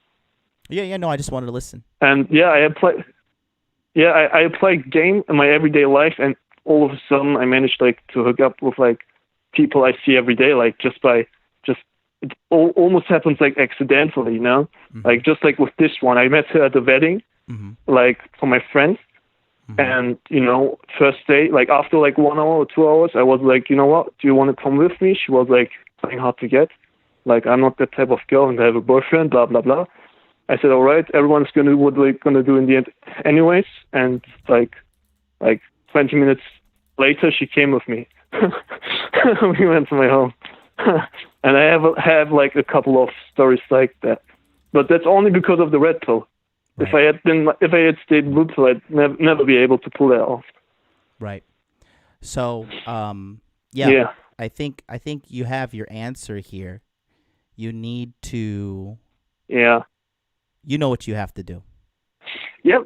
Yeah, no, I just wanted to listen. And yeah, I play game in my everyday life, and all of a sudden I managed like to hook up with like people I see every day, like it almost happens like accidentally, you know? Like just like with this one, I met her at the wedding, like for my friend. And, you know, first day, like after like 1 hour or 2 hours, I was like, you know what, do you want to come with me? She was like, trying hard to get. Like, I'm not that type of girl and I have a boyfriend, blah, blah, blah. I said, all right, everyone's going to do what they're going to do in the end anyways. And like 20 minutes later, she came with me. We went to my home. And I have like a couple of stories like that. But that's only because of the red pill. Right. If I had stayed blue pill, I'd never be able to pull that off. Right. So, yeah. I think you have your answer here. You need to. Yeah. You know what you have to do. Yep.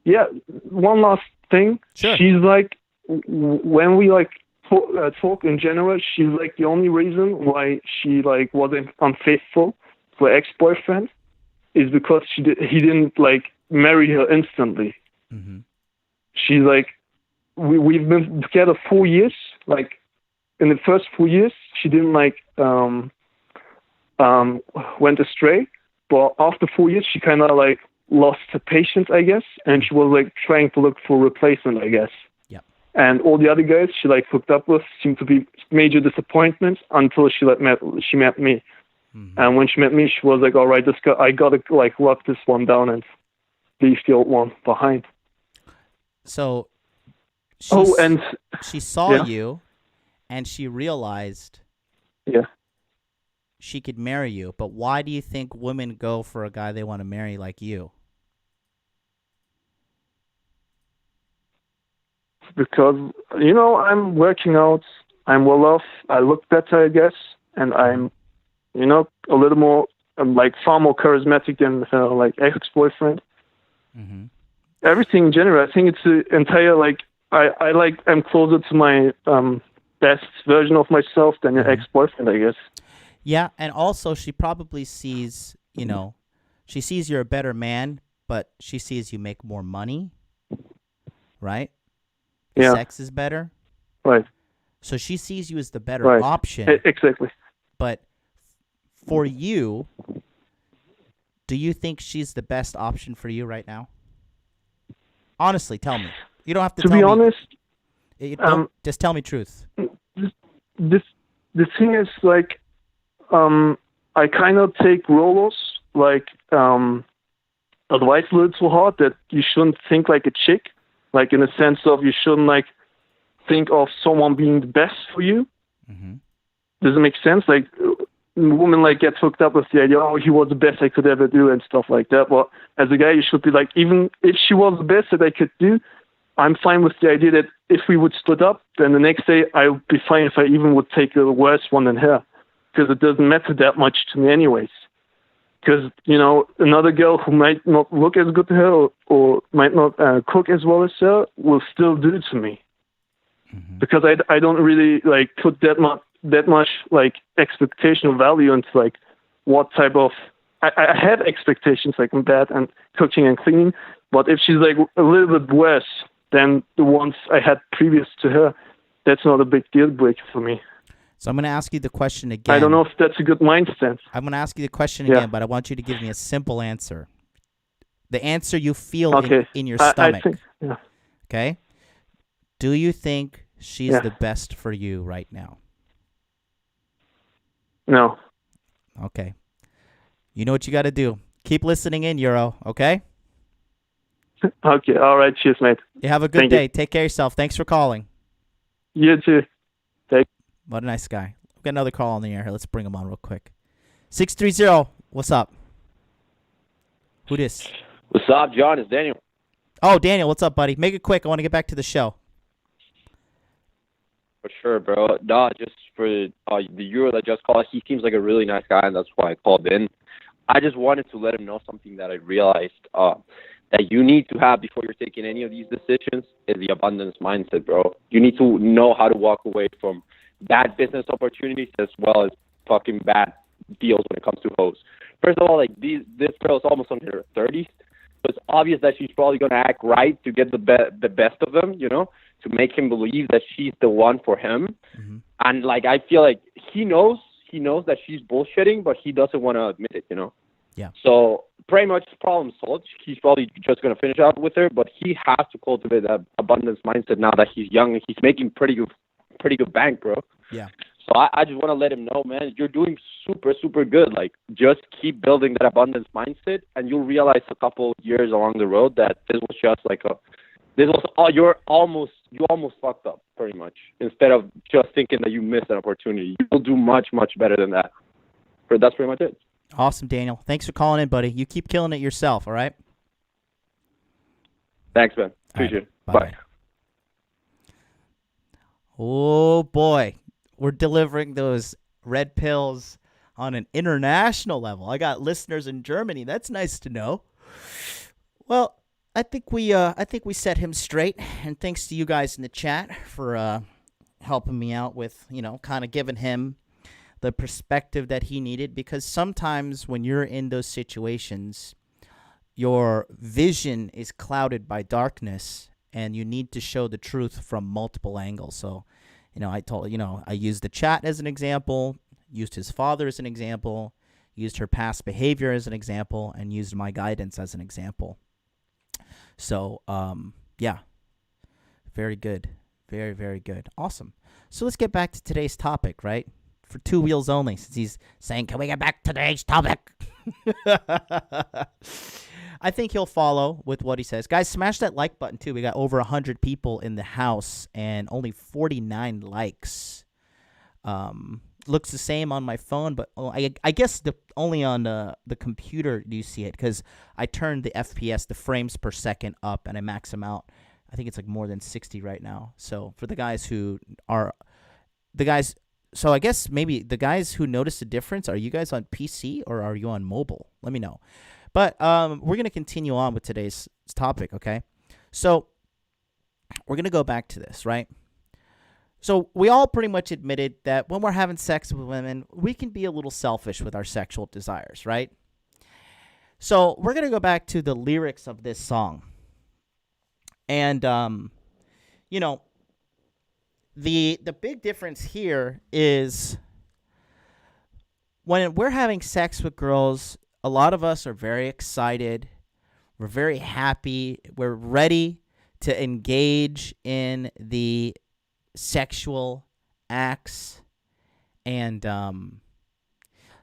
Yeah. One last thing. Sure. She's like, when we like talk in general, she's like the only reason why she like wasn't unfaithful to her ex-boyfriend is because he didn't like marry her instantly. She's like, we've been together 4 years. Like in the first 4 years, she didn't like went astray, but after 4 years, she kind of like lost her patience, I guess, and she was like trying to look for a replacement, I guess. And all the other guys she like hooked up with seemed to be major disappointments until she met me. And when she met me, she was like, all right, I gotta like lock this one down and leave the old one behind. So she saw you and she realized she could marry you. But why do you think women go for a guy they want to marry like you? Because, you know, I'm working out, I'm well off, I look better, I guess, and I'm, you know, a little more, I'm like far more charismatic than her like ex-boyfriend. Everything in general, I think it's the entire like, I'm closer to my best version of myself than your ex-boyfriend, I guess. Yeah, and also she probably sees, you know, she sees you're a better man, but she sees you make more money, right? Yeah. Sex is better. Right. So she sees you as the better option. Exactly. But for you, do you think she's the best option for you right now? Honestly, tell me. You don't have to tell me. To be honest, just tell me truth. The thing is, like, I kind of take roles, like, advice a little too hard that you shouldn't think like a chick. Like, in the sense of you shouldn't, like, think of someone being the best for you. Does it make sense? Like, women, like, get hooked up with the idea, oh, he was the best I could ever do and stuff like that. But as a guy, you should be like, even if she was the best that I could do, I'm fine with the idea that if we would split up, then the next day I would be fine if I even would take a worse one than her. Because it doesn't matter that much to me anyways. Because, you know, another girl who might not look as good to her or might not cook as well as her will still do it to me. Because I don't really, like, put that much, like, expectation or value into, like, what type of... I have expectations, like, in bed and cooking and cleaning, but if she's, like, a little bit worse than the ones I had previous to her, that's not a big deal breaker for me. So I'm going to ask you the question again. I don't know if that's a good mindset. I'm going to ask you the question again, but I want you to give me a simple answer. The answer you feel in your stomach. I think, Okay? Do you think she's the best for you right now? No. Okay. You know what you got to do. Keep listening in, Euro, okay? Okay. All right. Cheers, mate. You have a good day. Take care of yourself. Thanks for calling. You too. What a nice guy. We've got another call on the air here. Let's bring him on real quick. 630, what's up? Who this? What's up, John? It's Daniel. Oh, Daniel, what's up, buddy? Make it quick. I want to get back to the show. For sure, bro. No, just for the Euro that just called, he seems like a really nice guy, and that's why I called in. I just wanted to let him know something that I realized that you need to have before you're taking any of these decisions is the abundance mindset, bro. You need to know how to walk away from bad business opportunities as well as fucking bad deals when it comes to hoes. First of all, like this girl is almost in her 30s, so it's obvious that she's probably gonna act right to get the best of them, you know, to make him believe that she's the one for him. Mm-hmm. And like I feel like he knows that she's bullshitting, but he doesn't want to admit it, you know. Yeah. So pretty much problem solved. He's probably just gonna finish up with her, but he has to cultivate that abundance mindset now that he's young and he's making pretty good bank, bro. Yeah. So I just want to let him know, man, you're doing super, super good. Like, just keep building that abundance mindset, and you'll realize a couple years along the road that this was just like you almost fucked up, pretty much. Instead of just thinking that you missed an opportunity, you'll do much, much better than that. But that's pretty much it. Awesome, Daniel. Thanks for calling in, buddy. You keep killing it yourself, all right? Thanks, man. Appreciate it. Bye. Oh, boy. We're delivering those red pills on an international level. I got listeners in Germany. That's nice to know. Well, I think we set him straight, and thanks to you guys in the chat for helping me out with, kind of giving him the perspective that he needed, because sometimes when you're in those situations, your vision is clouded by darkness, and you need to show the truth from multiple angles. So, I used the chat as an example, used his father as an example, used her past behavior as an example, and used my guidance as an example. So, yeah, very good. Very, very good. Awesome. So let's get back to today's topic, right? For Two Wheels Only, since he's saying, can we get back to today's topic? I think he'll follow with what he says. Guys, smash that like button, too. We got over 100 people in the house and only 49 likes. Looks the same on my phone, but I guess only on the computer do you see it, because I turned the FPS, the frames per second, up, and I max them out. I think it's like more than 60 right now. So for the guys who are so I guess maybe the guys who notice the difference, are you guys on PC or are you on mobile? Let me know. But we're going to continue on with today's topic, okay? So we're going to go back to this, right? So we all pretty much admitted that when we're having sex with women, we can be a little selfish with our sexual desires, right? So we're going to go back to the lyrics of this song. And, the big difference here is when we're having sex with girls, a lot of us are very excited. We're very happy. We're ready to engage in the sexual acts. And,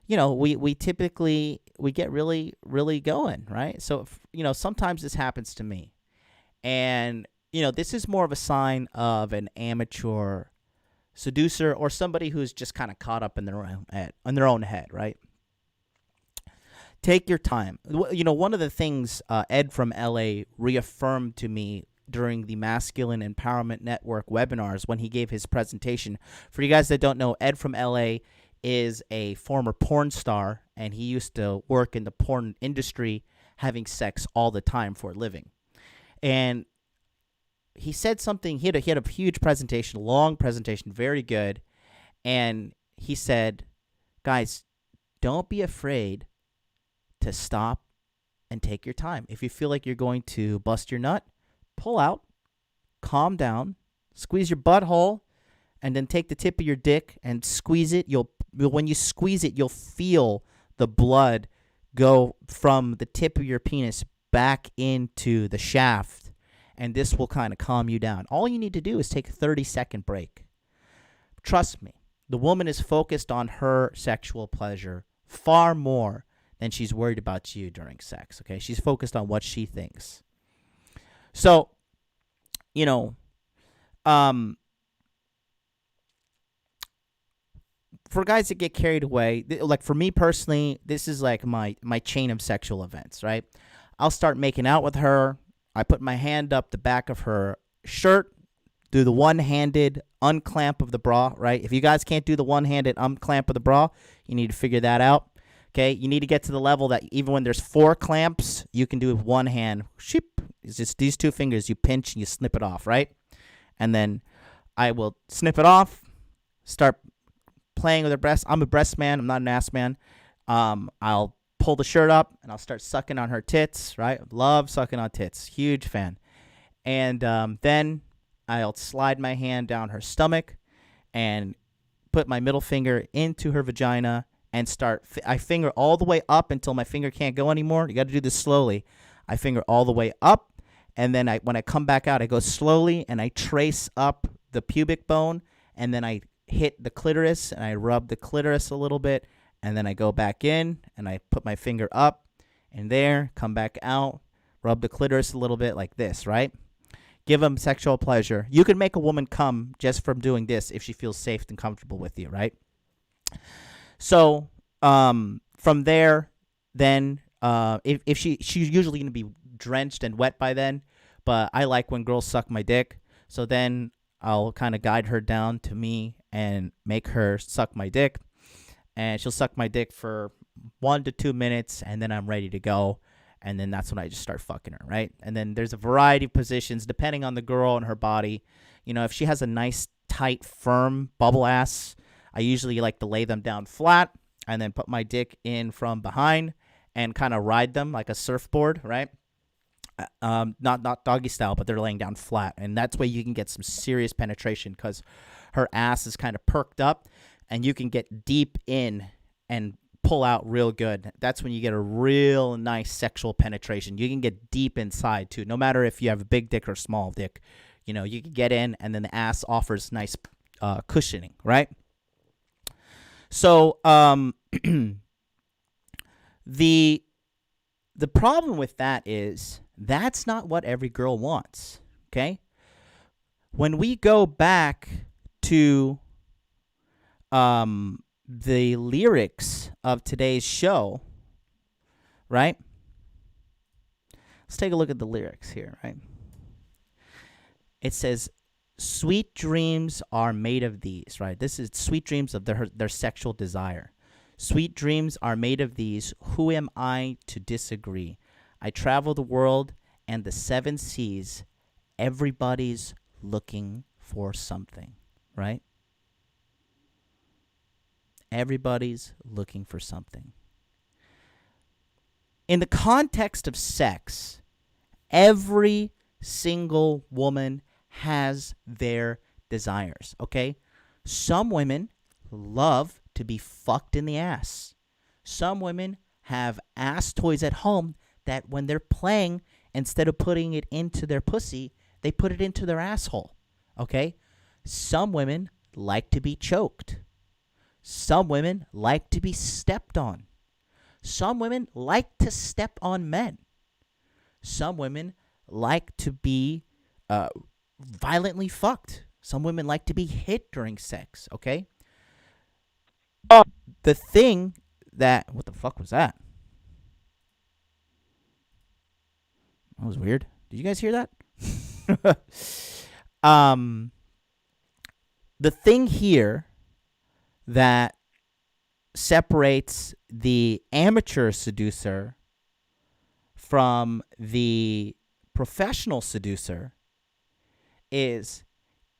we typically, we get really, really going, right? So, sometimes this happens to me. And, this is more of a sign of an amateur seducer or somebody who's just kind of caught up in their own head, right? Take your time. One of the things Ed from LA reaffirmed to me during the Masculine Empowerment Network webinars when he gave his presentation. For you guys that don't know, Ed from LA is a former porn star, and he used to work in the porn industry having sex all the time for a living. And he said something, he had a huge presentation, long presentation, very good. And he said, guys, don't be afraid to stop and take your time. If you feel like you're going to bust your nut, pull out, calm down, squeeze your butthole, and then take the tip of your dick and squeeze it. When you squeeze it, you'll feel the blood go from the tip of your penis back into the shaft, and this will kind of calm you down. All you need to do is take a 30-second break. Trust me, the woman is focused on her sexual pleasure far more than she's worried about you during sex, okay? She's focused on what she thinks. So, for guys that get carried away, like for me personally, this is like my chain of sexual events, right? I'll start making out with her. I put my hand up the back of her shirt, do the one-handed unclamp of the bra, right? If you guys can't do the one-handed unclamp of the bra, you need to figure that out. Okay, you need to get to the level that even when there's 4 clamps, you can do with one hand. Sheep. It's just these 2 fingers. You pinch and you snip it off, right? And then I will snip it off, start playing with her breast. I'm a breast man. I'm not an ass man. I'll pull the shirt up and I'll start sucking on her tits, right? Love sucking on tits. Huge fan. And then I'll slide my hand down her stomach and put my middle finger into her vagina and start. I finger all the way up until my finger can't go anymore. You got to do this slowly. I finger all the way up, and then when I come back out, I go slowly and I trace up the pubic bone, and then I hit the clitoris and I rub the clitoris a little bit, and then I go back in and I put my finger up and there, come back out, rub the clitoris a little bit like this, right? Give them sexual pleasure. You can make a woman come just from doing this if she feels safe and comfortable with you, right? So from there, then if she's usually going to be drenched and wet by then, but I like when girls suck my dick. So then I'll kind of guide her down to me and make her suck my dick. And she'll suck my dick for 1 to 2 minutes, and then I'm ready to go. And then that's when I just start fucking her, right? And then there's a variety of positions depending on the girl and her body. You know, if she has a nice, tight, firm bubble ass, I usually like to lay them down flat and then put my dick in from behind and kind of ride them like a surfboard, right? Not doggy style, but they're laying down flat. And that's where you can get some serious penetration because her ass is kind of perked up and you can get deep in and pull out real good. That's when you get a real nice sexual penetration. You can get deep inside too. No matter if you have a big dick or small dick, you know, you can get in and then the ass offers nice cushioning, right? So the problem with that is that's not what every girl wants, okay? When we go back to the lyrics of today's show, right? Let's take a look at the lyrics here, right? It says, sweet dreams are made of these, right? This is sweet dreams of their sexual desire. Sweet dreams are made of these. Who am I to disagree? I travel the world and the 7 seas. Everybody's looking for something, right? Everybody's looking for something. In the context of sex, every single woman has their desires, okay? Some women love to be fucked in the ass. Some women have ass toys at home that when they're playing, instead of putting it into their pussy, they put it into their asshole, okay? Some women like to be choked. Some women like to be stepped on. Some women like to step on men. Some women like to be violently fucked. Some women like to be hit during sex, okay? The thing that... What the fuck was that? That was weird. Did you guys hear that? The thing here that separates the amateur seducer from the professional seducer is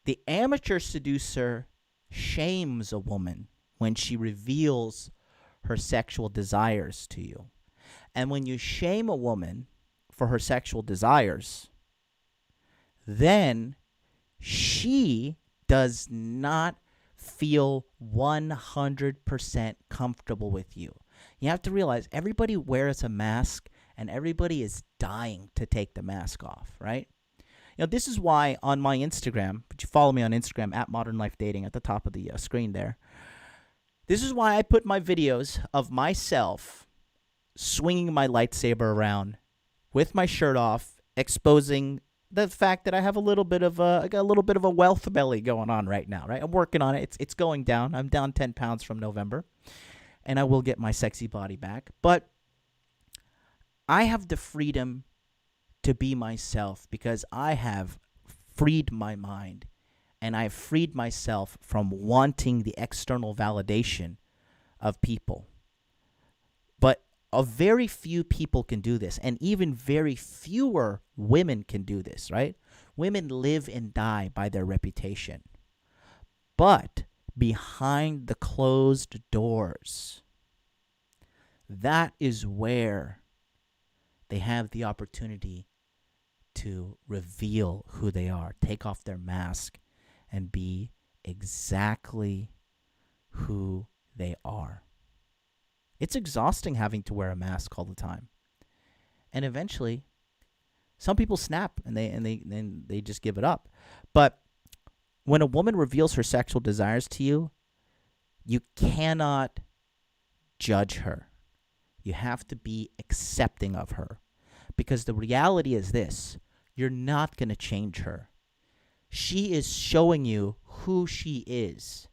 the amateur seducer shames a woman when she reveals her sexual desires to you. And when you shame a woman for her sexual desires, then she does not feel 100% comfortable with you. You have to realize everybody wears a mask and everybody is dying to take the mask off, right? You know, this is why on my Instagram, but you follow me on Instagram at Modern Life Dating at the top of the screen there. This is why I put my videos of myself swinging my lightsaber around with my shirt off, exposing the fact that I have a little bit of a wealth belly going on right now, right? I'm working on it. It's going down. I'm down 10 pounds from November, and I will get my sexy body back. But I have the freedom to be myself because I have freed my mind and I've freed myself from wanting the external validation of people. But a very few people can do this, and even very fewer women can do this, right? Women live and die by their reputation. But behind the closed doors, that is where they have the opportunity to reveal who they are, take off their mask, and be exactly who they are. It's exhausting having to wear a mask all the time. And eventually, some people snap and they just give it up. But when a woman reveals her sexual desires to you, you cannot judge her. You have to be accepting of her. Because the reality is this: you're not going to change her. She is showing you who she is.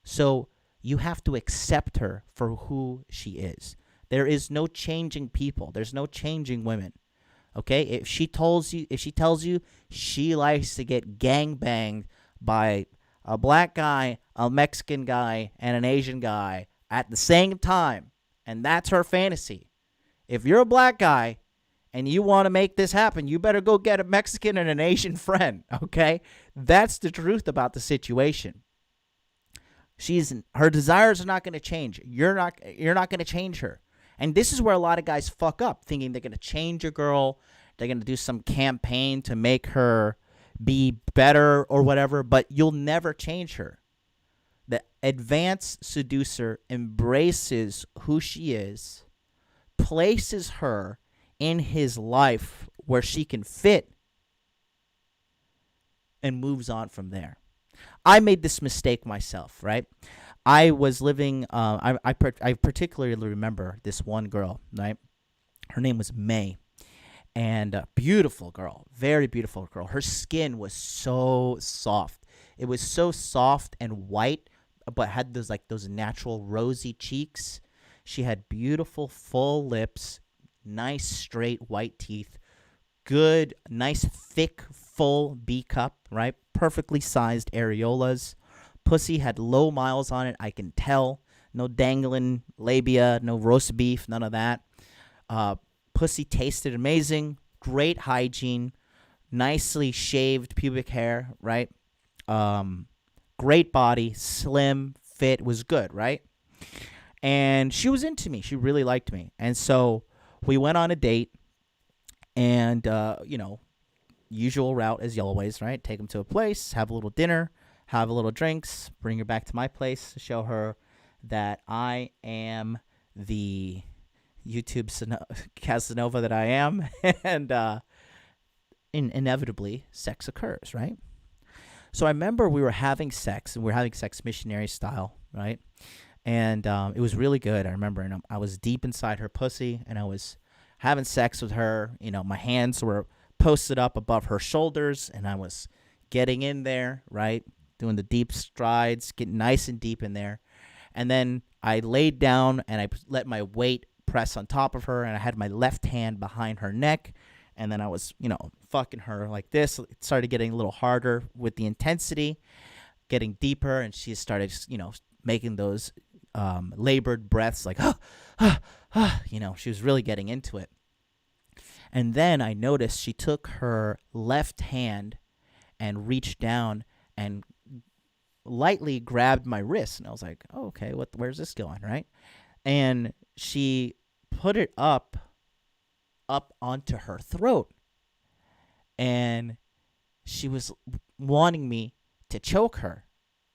So you have to accept her for who she is. There is no changing people. There's no changing women. Okay? If she tells you she likes to get gangbanged by a black guy, a Mexican guy, and an Asian guy at the same time, and that's her fantasy. If you're a black guy and you want to make this happen, you better go get a Mexican and an Asian friend, okay? That's the truth about the situation. Her desires are not going to change. You're not going to change her. And this is where a lot of guys fuck up, thinking they're going to change a girl, they're going to do some campaign to make her be better or whatever, but you'll never change her. The advanced seducer embraces who she is, places her in his life where she can fit, and moves on from there. I made this mistake myself, right? I was living, I particularly remember this one girl, right? Her name was May. And a beautiful girl, very beautiful girl. Her skin was so soft. It was so soft and white, but had those natural rosy cheeks. She had beautiful full lips, nice straight white teeth, good, nice thick full B cup, right? Perfectly sized areolas. Pussy had low miles on it, I can tell. No dangling labia, no roast beef, none of that. Pussy tasted amazing, great hygiene, nicely shaved pubic hair, right? Great body, slim, fit, was good, right? And she was into me. She really liked me. And so we went on a date, and, usual route as always, right? Take them to a place, have a little dinner, have a little drinks, bring her back to my place to show her that I am the YouTube Casanova that I am, and inevitably sex occurs, right? So I remember we were having sex, and we were having sex missionary style, right? And it was really good. I remember, and I was deep inside her pussy, and I was having sex with her. My hands were posted up above her shoulders, and I was getting in there, right? Doing the deep strides, getting nice and deep in there. And then I laid down, and I let my weight press on top of her, and I had my left hand behind her neck, and then I was, fucking her like this. It started getting a little harder with the intensity, getting deeper, and she started, making those labored breaths, like, she was really getting into it. And then I noticed she took her left hand and reached down and lightly grabbed my wrist, and I was like, oh, okay, where's this going, right? And she put it up onto her throat, and she was wanting me to choke her.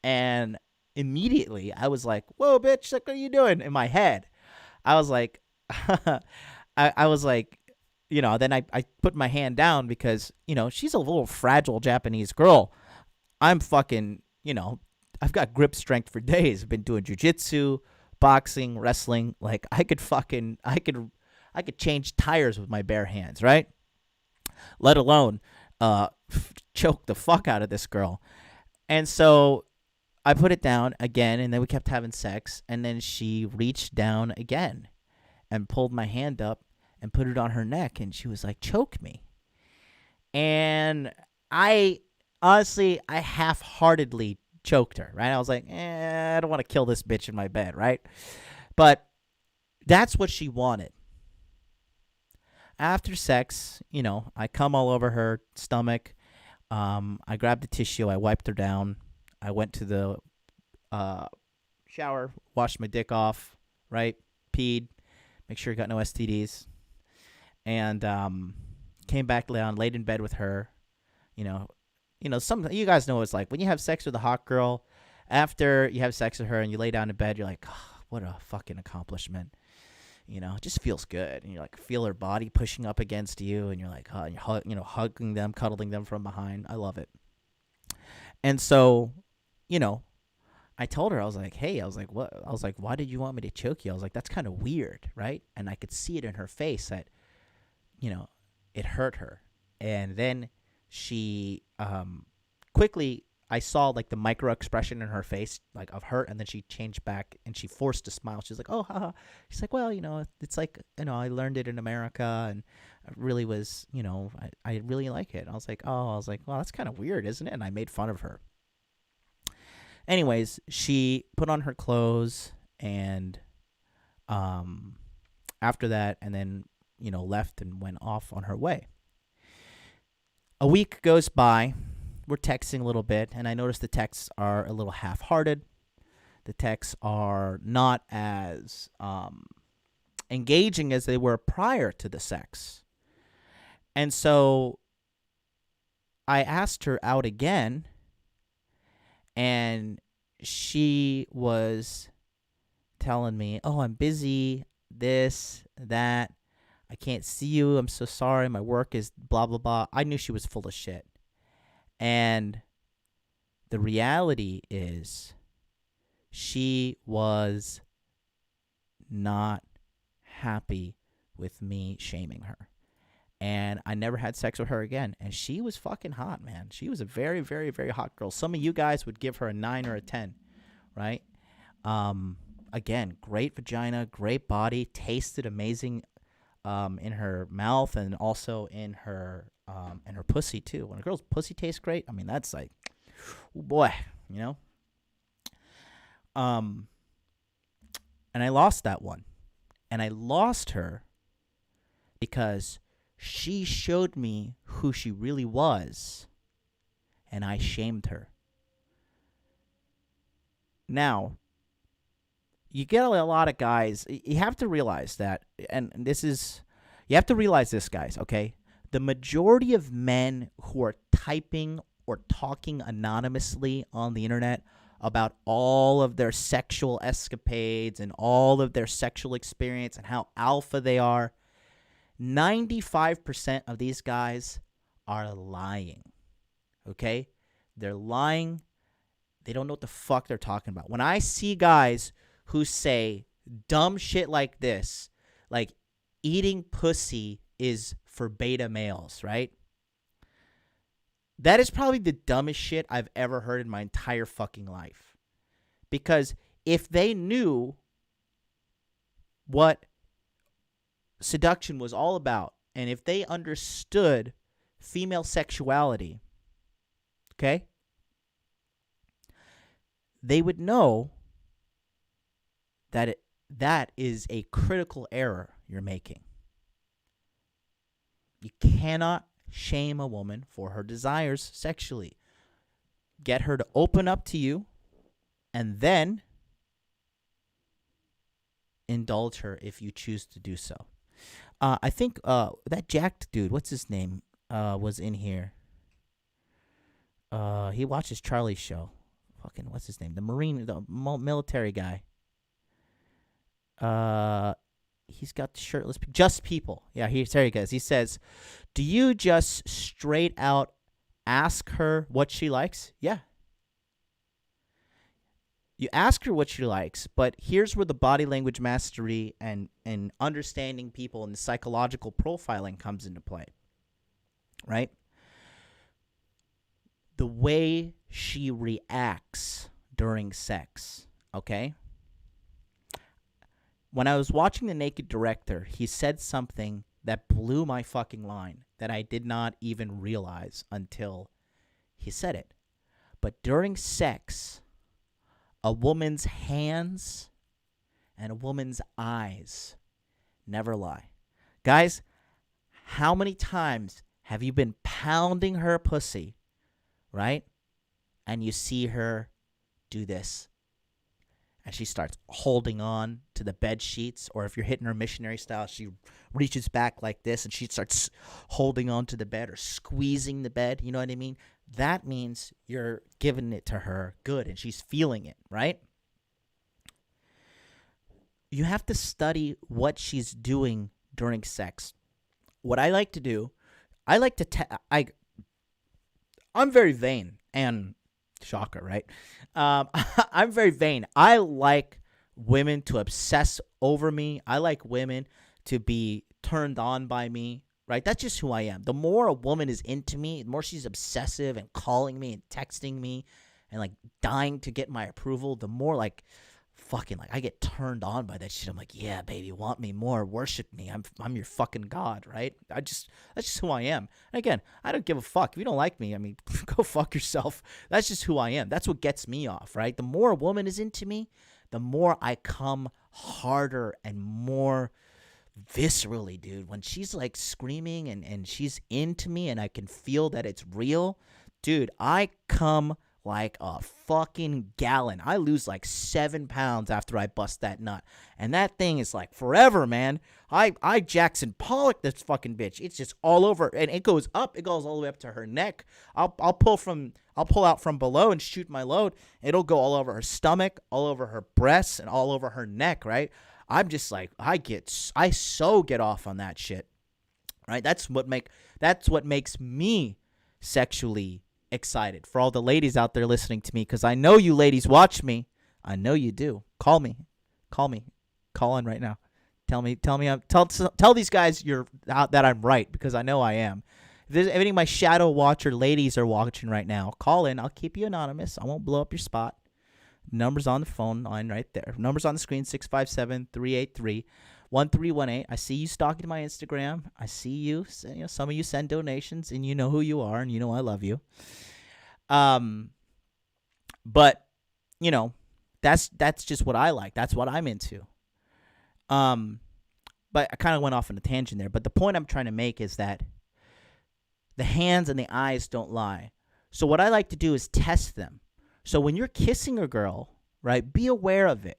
And immediately I was like, whoa, bitch, what are you doing? In my head, I was like, I was like, then I put my hand down because, she's a little fragile Japanese girl. I'm fucking, I've got grip strength for days. I've been doing jujitsu, boxing, wrestling. Like, I could change tires with my bare hands, right? Let alone choke the fuck out of this girl. And so I put it down again, and then we kept having sex, and then she reached down again and pulled my hand up and put it on her neck, and she was like, choke me. And I honestly, I half-heartedly choked her, right? I was like, I don't want to kill this bitch in my bed, right? But that's what she wanted. After sex, you know, I come all over her stomach. I grabbed the tissue. I wiped her down. I went to the shower, washed my dick off, right? Peed, make sure I got no STDs. And came back down, laid in bed with her. You know, some you guys know what it's like when you have sex with a hot girl. After you have sex with her and you lay down in bed, you're like, oh, what a fucking accomplishment. You know, it just feels good. And you like feel her body pushing up against you, and you're like, oh, and you're hugging them, cuddling them from behind. I love it. And so, you know, I told her, I was like, hey, I was like, what? I was like, why did you want me to choke you? I was like, that's kind of weird, right? And I could see it in her face that, you know, it hurt her. And then she quickly, I saw like the micro expression in her face, like of hurt, and then she changed back and she forced a smile. She's like, oh, haha. She's like, well, you know, it's like, you know, I learned it in America, and it really was, you know, I really like it. I was like, well, that's kind of weird, isn't it? And I made fun of her. Anyways, she put on her clothes, and after that, and then, you know, left and went off on her way. A week goes by. We're texting a little bit, and I notice the texts are a little half-hearted. The texts are not as engaging as they were prior to the sex. And so I asked her out again, and she was telling me, oh, I'm busy, this, that. I can't see you. I'm so sorry. My work is blah, blah, blah. I knew she was full of shit. And the reality is she was not happy with me shaming her. And I never had sex with her again. And she was fucking hot, man. She was a very, very, very hot girl. Some of you guys would give her a 9 or a 10, right? Again, great vagina, great body, tasted amazing in her mouth, and also in her pussy too. When a girl's pussy tastes great, I mean, that's like, oh boy, you know. And I lost that one, and I lost her because she showed me who she really was, and I shamed her. Now, you get a lot of guys, you have to realize that, and you have to realize this, guys, okay? The majority of men who are typing or talking anonymously on the internet about all of their sexual escapades and all of their sexual experience and how alpha they are, 95% of these guys are lying, okay? They're lying. They don't know what the fuck they're talking about. When I see guys who say dumb shit like this, like eating pussy is for beta males, right? That is probably the dumbest shit I've ever heard in my entire fucking life. Because if they knew what seduction was all about, and if they understood female sexuality, okay, they would know that that is a critical error you're making. You cannot shame a woman for her desires sexually. Get her to open up to you, and then indulge her if you choose to do so. I think that jacked dude, what's his name, was in here. He watches Charlie's show. Fucking, what's his name? The military guy. He's got the shirtless. Just People. Yeah, there he goes. He says, do you just straight out ask her what she likes? Yeah. You ask her what she likes, but here's where the body language mastery and understanding people and the psychological profiling comes into play. Right? The way she reacts during sex, okay? When I was watching The Naked Director, he said something that blew my fucking mind that I did not even realize until he said it. But during sex, a woman's hands and a woman's eyes never lie. Guys, how many times have you been pounding her pussy, right? And you see her do this. And she starts holding on to the bed sheets. Or if you're hitting her missionary style, she reaches back like this and she starts holding on to the bed or squeezing the bed. You know what I mean? That means you're giving it to her good and she's feeling it, right? You have to study what she's doing during sex. What I like to do, I'm very vain, and shocker, right? I'm very vain. I like women to obsess over me. I like women to be turned on by me, right? That's just who I am. The more a woman is into me, the more she's obsessive and calling me and texting me and like dying to get my approval, the more like fucking like I get turned on by that shit. I'm like, yeah, baby, want me more, worship me. I'm your fucking god, right? That's just who I am. And again, I don't give a fuck if you don't like me. I mean, go fuck yourself. That's just who I am. That's what gets me off, right? The more a woman is into me, the more I come harder and more viscerally, dude. When she's like screaming and she's into me and I can feel that it's real, dude, I come like a fucking gallon. I lose like 7 pounds after I bust that nut. And that thing is like forever, man. I Jackson Pollock this fucking bitch. It's just all over. And it goes up. It goes all the way up to her neck. I'll pull out from below and shoot my load. It'll go all over her stomach, all over her breasts, and all over her neck, right? I'm just like, I so get off on that shit. Right? That's what makes me sexually excited. For all the ladies out there listening to me, because I know you ladies watch me. I know you do. Call me. Call in right now. Tell these guys that I'm right, because I know I am. If there's any of my shadow watcher ladies are watching right now, call in. I'll keep you anonymous. I won't blow up your spot. Numbers on the phone line right there. Numbers on the screen, 657-383-1318. I see you stalking my Instagram. I see you. Some of you send donations, and you know who you are, and you know I love you. But, that's just what I like. That's what I'm into. But I kind of went off on a tangent there. But the point I'm trying to make is that the hands and the eyes don't lie. So what I like to do is test them. So when you're kissing a girl, right, be aware of it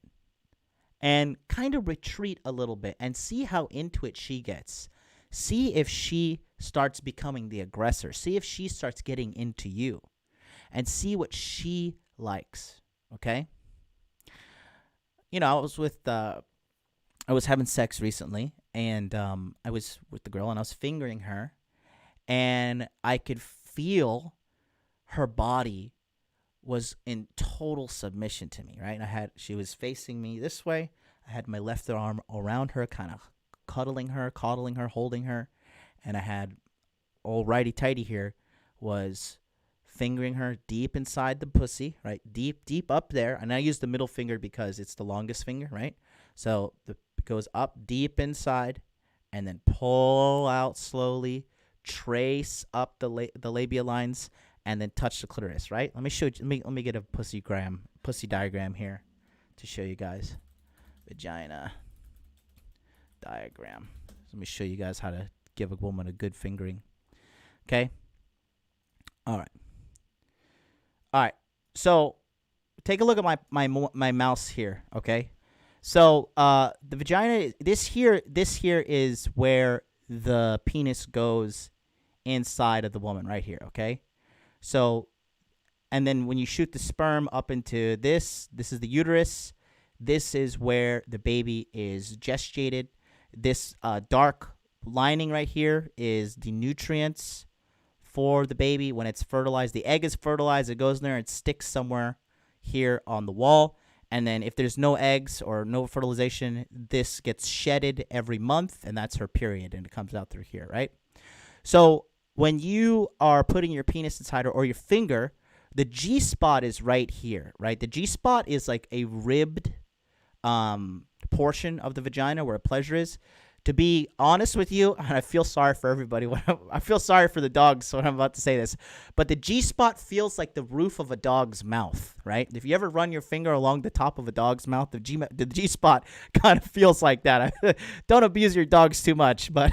and kind of retreat a little bit and see how into it she gets. See if she starts becoming the aggressor. See if she starts getting into you and see what she likes, okay? I was having sex recently, and I was with the girl, and I was fingering her, and I could feel her body was in total submission to me, right? She was facing me this way. I had my left arm around her, kind of coddling her, holding her, and I had old righty-tighty here was fingering her deep inside the pussy, right? Deep up there. And I use the middle finger because it's the longest finger, right? So it goes up deep inside and then pull out slowly, trace up the labia lines, and then touch the clitoris, right? Let me show you. Let me get a pussy diagram here to show you guys. Vagina diagram. Let me show you guys how to give a woman a good fingering. Okay? All right. So take a look at my mouse here, okay? So the vagina, this here is where the penis goes inside of the woman right here, okay? So, and then when you shoot the sperm up into this is the uterus. This is where the baby is gestated. This dark lining right here is the nutrients for the baby. When it's fertilized, the egg is fertilized. It goes in there and sticks somewhere here on the wall. And then if there's no eggs or no fertilization, this gets shedded every month, and that's her period, and it comes out through here, right? So when you are putting your penis inside her or your finger, the G-spot is right here, right? The G-spot is like a ribbed portion of the vagina where pleasure is. To be honest with you, and I feel sorry for everybody. I feel sorry for the dogs when I'm about to say this, but the G-spot feels like the roof of a dog's mouth, right? If you ever run your finger along the top of a dog's mouth, the G-spot kind of feels like that. Don't abuse your dogs too much, but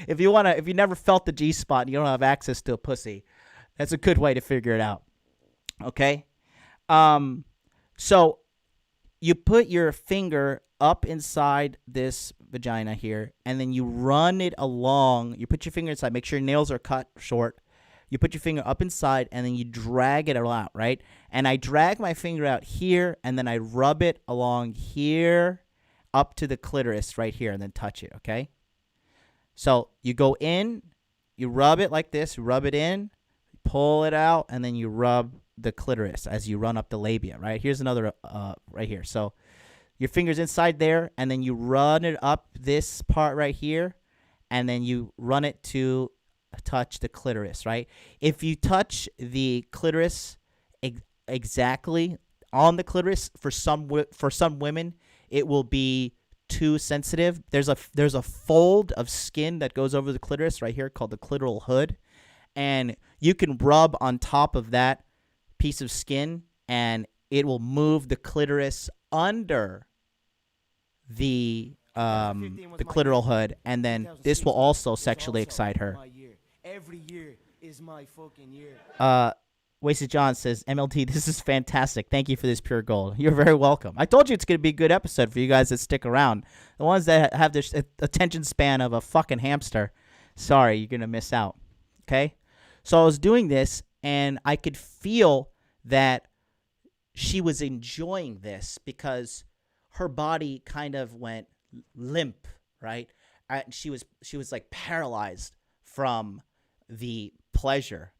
if you never felt the G-spot and you don't have access to a pussy, that's a good way to figure it out. Okay? So you put your finger up inside this vagina here, and then you run it along. You put your finger inside. Make sure your nails are cut short. You put your finger up inside, and then you drag it out, right? And I drag my finger out here, and then I rub it along here up to the clitoris right here, and then touch it, okay? So you go in, you rub it like this, you rub it in, pull it out, and then you rub the clitoris as you run up the labia, right? Here's another right here. So your finger's inside there, and then you run it up this part right here, and then you run it to touch the clitoris, right? If you touch the clitoris exactly on the clitoris, for some women, it will be too sensitive. There's a fold of skin that goes over the clitoris right here called the clitoral hood, and you can rub on top of that piece of skin, and it will move the clitoris under the clitoral hood, and then this will also sexually excite her. Every year is my fucking year. Wasted John says, MLT, this is fantastic. Thank you for this pure gold. You're very welcome. I told you it's going to be a good episode for you guys that stick around. The ones that have this attention span of a fucking hamster, sorry, you're going to miss out. Okay? So I was doing this, and I could feel that she was enjoying this because her body kind of went limp, right? She was like paralyzed from the pleasure.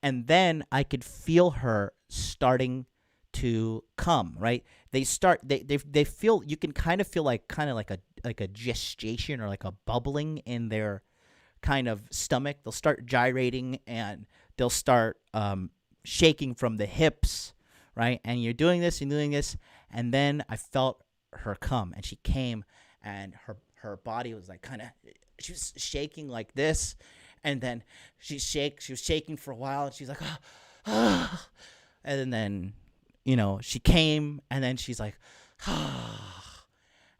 And then I could feel her starting to come, right? They feel, you can kind of feel like a gestation or like a bubbling in their kind of stomach. They'll start gyrating and they'll start shaking from the hips, right? And you're doing this, and then I felt her come, and she came, and her body was like she was shaking like this, and then she was shaking for a while, and she's like, ah. And then, she came, and then she's like, ah.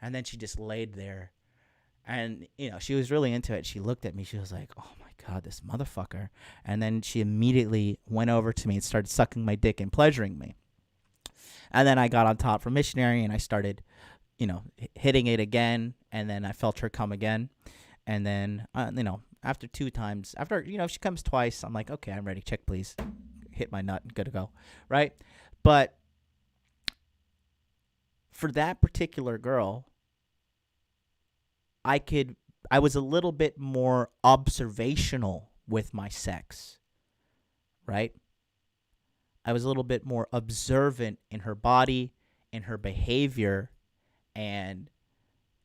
And then she just laid there, and, she was really into it. She looked at me, she was like, oh my God, this motherfucker. And then she immediately went over to me and started sucking my dick and pleasuring me. And then I got on top for missionary, and I started, hitting it again, and then I felt her come again. And then, after 2 times, if she comes twice, I'm like, okay, I'm ready. Check, please. Hit my nut. Good to go. Right? But for that particular girl, I was a little bit more observational with my sex. Right? I was a little bit more observant in her body, in her behavior, and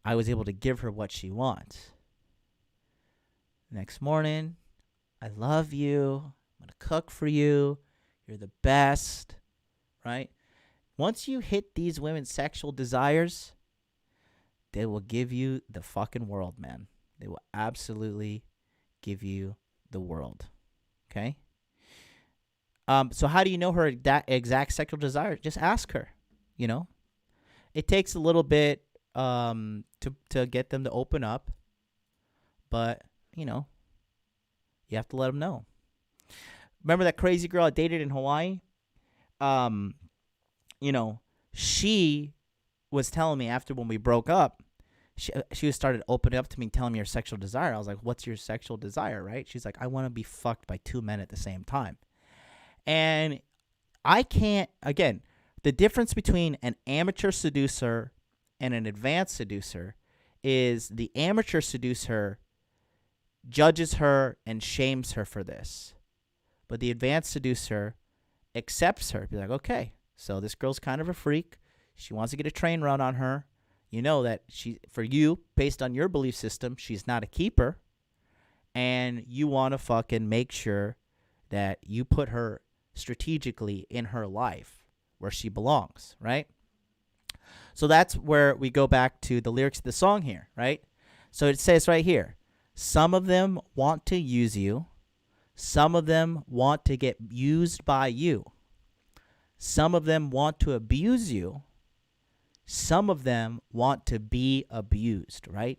I was able to give her what she wants. Next morning, I love you. I'm going to cook for you. You're the best, right? Once you hit these women's sexual desires, they will give you the fucking world, man. They will absolutely give you the world, okay? So how do you know her exact sexual desire? Just ask her, It takes a little bit to get them to open up, but, you have to let them know. Remember that crazy girl I dated in Hawaii? She was telling me after when we broke up, she started opening up to me, telling me her sexual desire. I was like, what's your sexual desire, right? She's like, I want to be fucked by 2 men at the same time. And I can't, again, the difference between an amateur seducer and an advanced seducer is the amateur seducer judges her and shames her for this. But the advanced seducer accepts her. Be like, okay, so this girl's kind of a freak. She wants to get a train run on her. You know that for you, based on your belief system, she's not a keeper. And you want to fucking make sure that you put her strategically in her life where she belongs, right? So that's where we go back to the lyrics of the song here, right? So it says right here, some of them want to use you. Some of them want to get used by you. Some of them want to abuse you. Some of them want to be abused, right?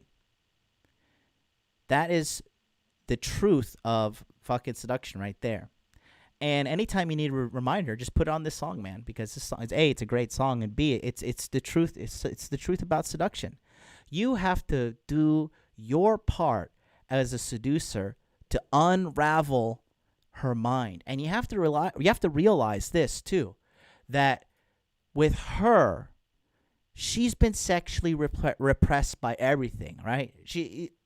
That is the truth of fucking seduction right there. And anytime you need a reminder, just put on this song, man, because this song is A, it's a great song, and B, it's the truth. It's the truth about seduction. You have to do your part as a seducer to unravel her mind. And you have to realize this too, that with her, she's been sexually repressed by everything, right?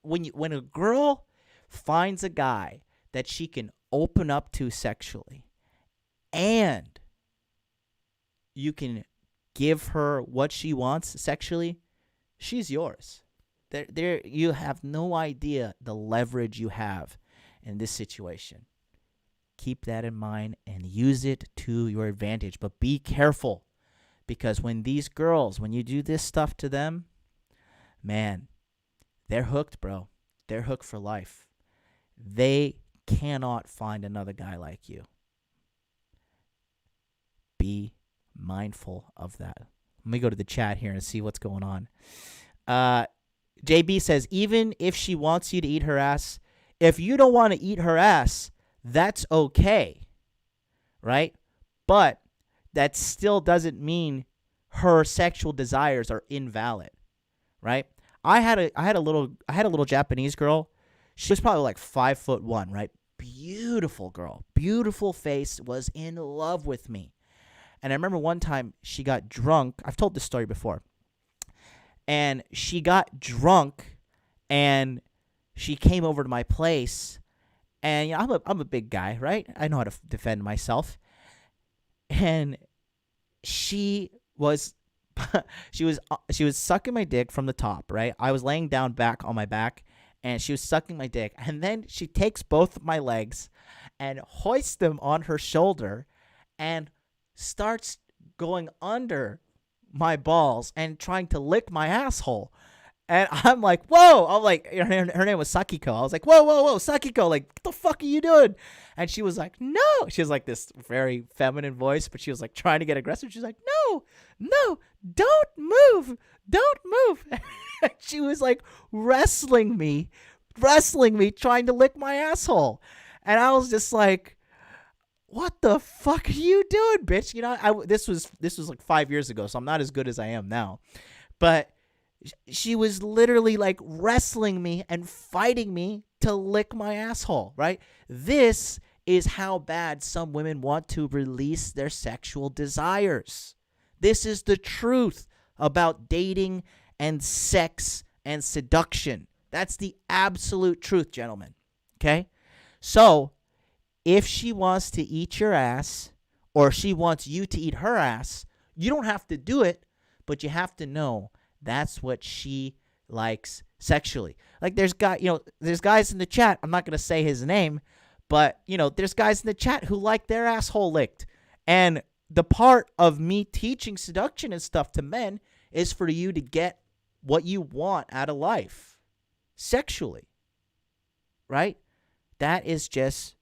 When a girl finds a guy that she can open up to sexually, and you can give her what she wants sexually, she's yours. There, you have no idea the leverage you have in this situation. Keep that in mind and use it to your advantage. But be careful, because when you do this stuff to them, man, they're hooked, bro. They're hooked for life. They cannot find another guy like you. Be mindful of that. Let me go to the chat here and see what's going on. JB says, even if she wants you to eat her ass, if you don't want to eat her ass, that's okay, right? But that still doesn't mean her sexual desires are invalid, right? I had a little Japanese girl. She was probably like 5'1", right? Beautiful girl, beautiful face, was in love with me. And I remember one time she got drunk. I've told this story before. And she got drunk, and she came over to my place. And I'm a big guy, right? I know how to defend myself. And she was she was sucking my dick from the top, right? I was laying down back on my back, and she was sucking my dick. And then she takes both of my legs and hoists them on her shoulder and starts going under my balls and trying to lick my asshole. And I'm like, whoa. I'm like, her name was Sakiko. I was like, whoa, Sakiko, like, what the fuck are you doing? And she was like, no. She was like this very feminine voice, but she was like trying to get aggressive. She's like, no, don't move. And she was like wrestling me, trying to lick my asshole. And I was just like, what the fuck are you doing, bitch? You know, this was like 5 years ago, so I'm not as good as I am now. But she was literally like wrestling me and fighting me to lick my asshole, right? This is how bad some women want to release their sexual desires. This is the truth about dating and sex and seduction. That's the absolute truth, gentlemen. Okay? So, if she wants to eat your ass, or she wants you to eat her ass, you don't have to do it, but you have to know that's what she likes sexually. Like there's guys in the chat, I'm not going to say his name, but there's guys in the chat who like their asshole licked. And the part of me teaching seduction and stuff to men is for you to get what you want out of life sexually. Right? That is just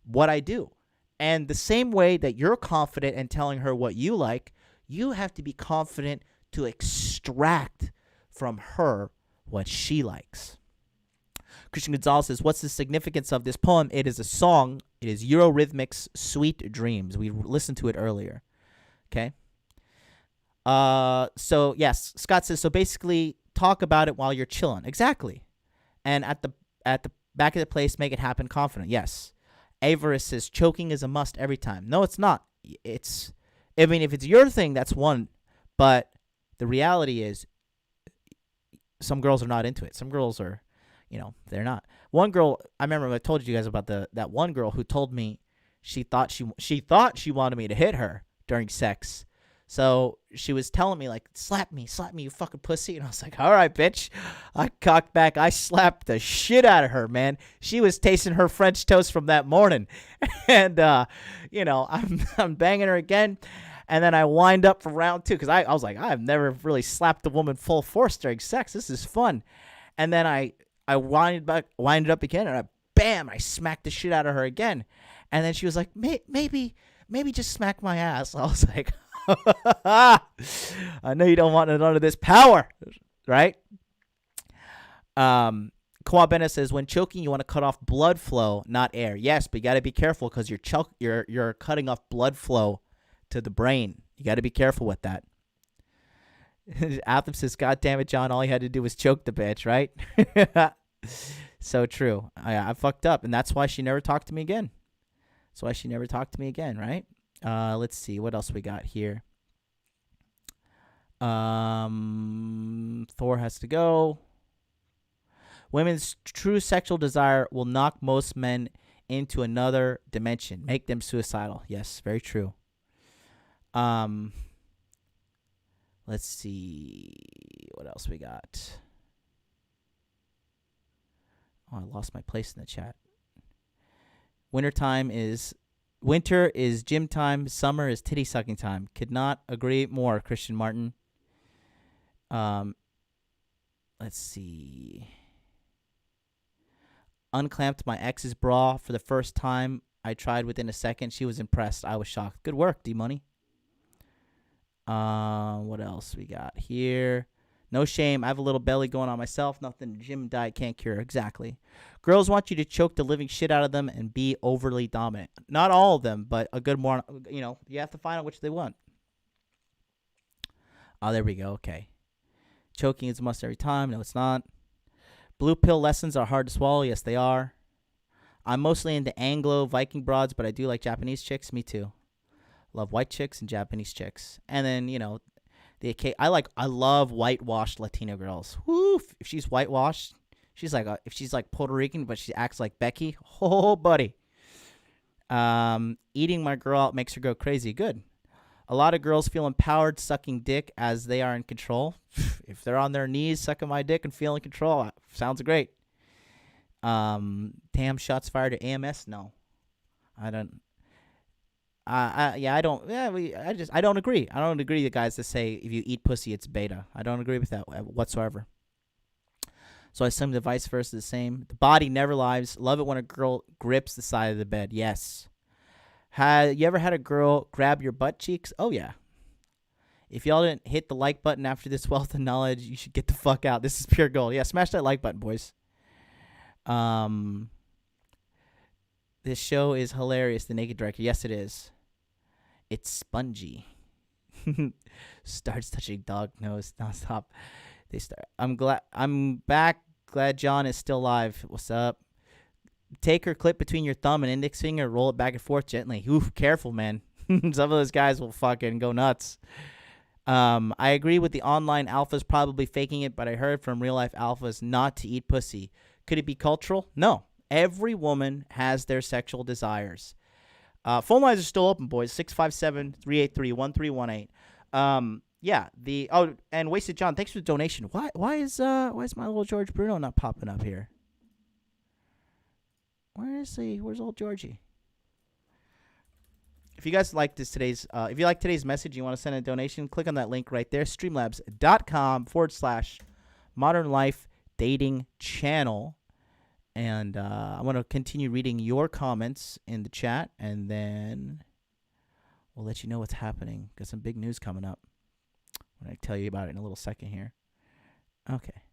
what I do. And the same way that you're confident in telling her what you like, you have to be confident to extract from her what she likes. Christian Gonzalez says, what's the significance of this poem? It is a song. It is Eurythmics' Sweet Dreams. We listened to it earlier. Okay? So, yes, Scott says, so basically talk about it while you're chilling. Exactly. And at the back of the place, make it happen confident. Yes. Avaris says, choking is a must every time. No, it's not. If it's your thing, that's one. But the reality is some girls are not into it. Some girls are, they're not. One girl, I remember I told you guys about that one girl who told me she thought she wanted me to hit her during sex. So she was telling me, like, slap me, you fucking pussy. And I was like, all right, bitch. I cocked back. I slapped the shit out of her, man. She was tasting her French toast from that morning. And, I'm banging her again. And then I wind up for round two because I was like, I've never really slapped a woman full force during sex. This is fun. And then I winded up again, and I smacked the shit out of her again. And then she was like, maybe just smack my ass. I was like, I know you don't want none of this power, right? Kwa Bennett says, when choking, you want to cut off blood flow, not air. Yes, but you got to be careful because you're cutting off blood flow to the brain. You got to be careful with that. Atham says, God damn it, John, all you had to do was choke the bitch, right? So true. I fucked up, and that's why she never talked to me again. Right? Let's see. What else we got here? Thor has to go. Women's true sexual desire will knock most men into another dimension, make them suicidal. Yes, very true. Let's see what else we got. Oh, I lost my place in the chat. Winter is gym time. Summer is titty sucking time. Could not agree more, Christian Martin. Let's see. Unclamped my ex's bra for the first time. I tried within a second. She was impressed. I was shocked. Good work, D-Money. What else we got here? No shame. I have a little belly going on myself. Nothing the gym and diet can't cure. Exactly. Girls want you to choke the living shit out of them and be overly dominant. Not all of them, but a good more. You have to find out which they want. Oh, there we go. Okay. Choking is a must every time. No, it's not. Blue pill lessons are hard to swallow. Yes, they are. I'm mostly into Anglo Viking broads, but I do like Japanese chicks. Me too. Love white chicks and Japanese chicks. And then, I love whitewashed Latino girls. Woo! If she's whitewashed, she's like if she's like Puerto Rican, but she acts like Becky. Oh, buddy. Eating my girl out makes her go crazy. Good. A lot of girls feel empowered sucking dick as they are in control. If they're on their knees sucking my dick and feeling control, sounds great. Damn, shots fired at AMS? No. I don't. I don't. Yeah, I don't agree. I don't agree with guys that say if you eat pussy, it's beta. I don't agree with that whatsoever. So I assume the vice versa is the same. The body never lies. Love it when a girl grips the side of the bed. Yes. You ever had a girl grab your butt cheeks? Oh, yeah. If y'all didn't hit the like button after this wealth of knowledge, you should get the fuck out. This is pure gold. Yeah, smash that like button, boys. This show is hilarious, The Naked Director. Yes, it is. It's spongy. Starts touching dog nose nonstop. I'm back. Glad John is still alive. What's up? Take her clip between your thumb and index finger, roll it back and forth gently. Oof, careful, man. Some of those guys will fucking go nuts. I agree with the online alphas probably faking it, but I heard from real life alphas not to eat pussy. Could it be cultural? No. Every woman has their sexual desires. Phone lines are still open, boys. 657-383-1318. And Wasted John, thanks for the donation. Why is my little George Bruno not popping up here? Where's old Georgie? If you guys like if you like today's message, you want to send a donation, click on that link right there, streamlabs.com/Modern Life Dating Channel. And I want to continue reading your comments in the chat, and then we'll let you know what's happening. Got some big news coming up. I'm going to tell you about it in a little second here. Okay.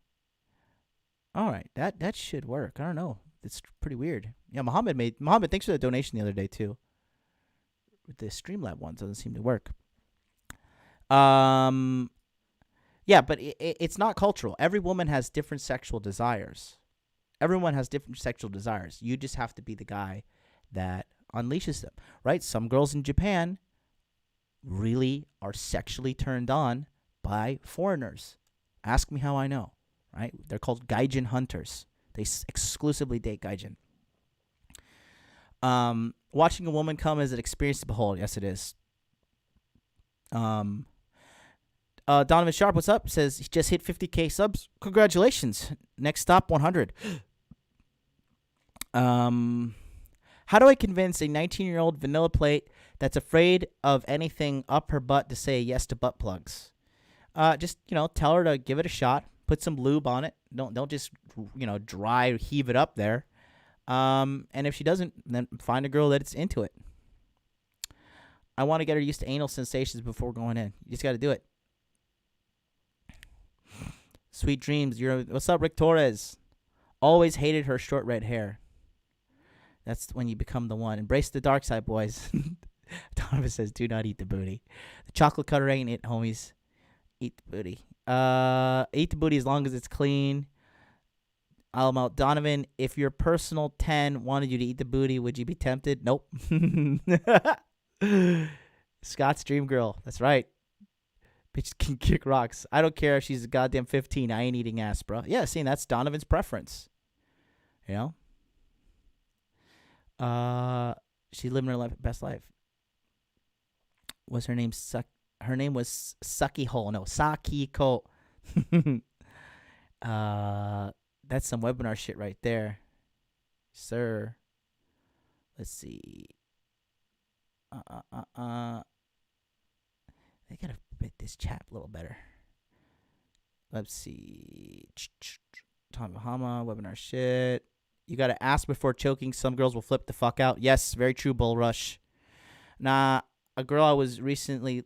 All right. That should work. I don't know. It's pretty weird. Yeah, Mohammed, thanks for the donation the other day, too. With the Streamlab one, doesn't seem to work. Yeah, but it's not cultural. Every woman has different sexual desires. Everyone has different sexual desires. You just have to be the guy that unleashes them, right? Some girls in Japan really are sexually turned on by foreigners. Ask me how I know, right? They're called gaijin hunters. They exclusively date gaijin. Watching a woman come is an experience to behold. Yes, it is. Donovan Sharp, what's up? Says he just hit 50K subs. Congratulations. Next stop, 100. How do I convince a 19-year-old vanilla plate that's afraid of anything up her butt to say yes to butt plugs? Just, tell her to give it a shot. Put some lube on it. Don't just dry heave it up there. And if she doesn't, then find a girl that's into it. I want to get her used to anal sensations before going in. You just got to do it. Sweet dreams. What's up, Rick Torres? Always hated her short red hair. That's when you become the one. Embrace the dark side, boys. Donovan says, do not eat the booty. The chocolate cutter ain't it, homies. Eat the booty. Eat the booty as long as it's clean. Alamo, Donovan, if your personal 10 wanted you to eat the booty, would you be tempted? Nope. Scott's dream girl. That's right. Bitch can kick rocks. I don't care if she's a goddamn 15. I ain't eating ass, bro. Yeah, see, that's Donovan's preference. You know? She living her best life. What's her name? Her name was Sakiko. No, Sakiko. That's some webinar shit right there. Sir. Let's see. They gotta fit this chat a little better. Let's see. Tom Bahama, webinar shit. You gotta ask before choking. Some girls will flip the fuck out. Yes, very true, Bull Rush. Nah, a girl I was recently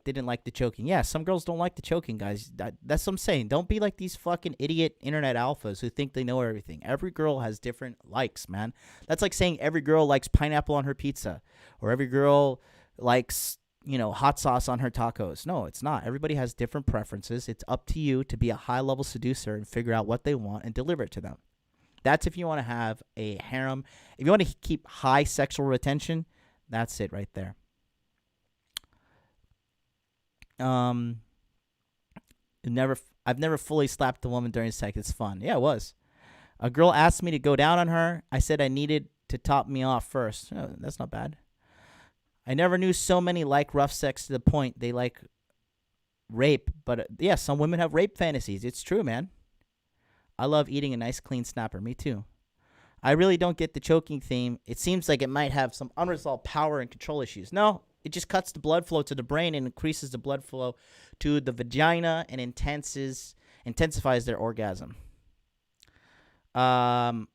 didn't like the choking. Yeah, some girls don't like the choking, guys. That's what I'm saying. Don't be like these fucking idiot internet alphas who think they know everything. Every girl has different likes, man. That's like saying every girl likes pineapple on her pizza, or every girl likes, hot sauce on her tacos. No, it's not. Everybody has different preferences. It's up to you to be a high-level seducer and figure out what they want and deliver it to them. That's if you want to have a harem. If you want to keep high sexual retention, that's it right there. I've never fully slapped a woman during sex. It's fun. Yeah, it was. A girl asked me to go down on her. I said I needed to top me off first. Oh, that's not bad. I never knew so many like rough sex to the point they like rape. But yeah, some women have rape fantasies. It's true, man. I love eating a nice clean snapper. Me too. I really don't get the choking theme. It seems like it might have some unresolved power and control issues. No. It just cuts the blood flow to the brain and increases the blood flow to the vagina and intensifies their orgasm. Let's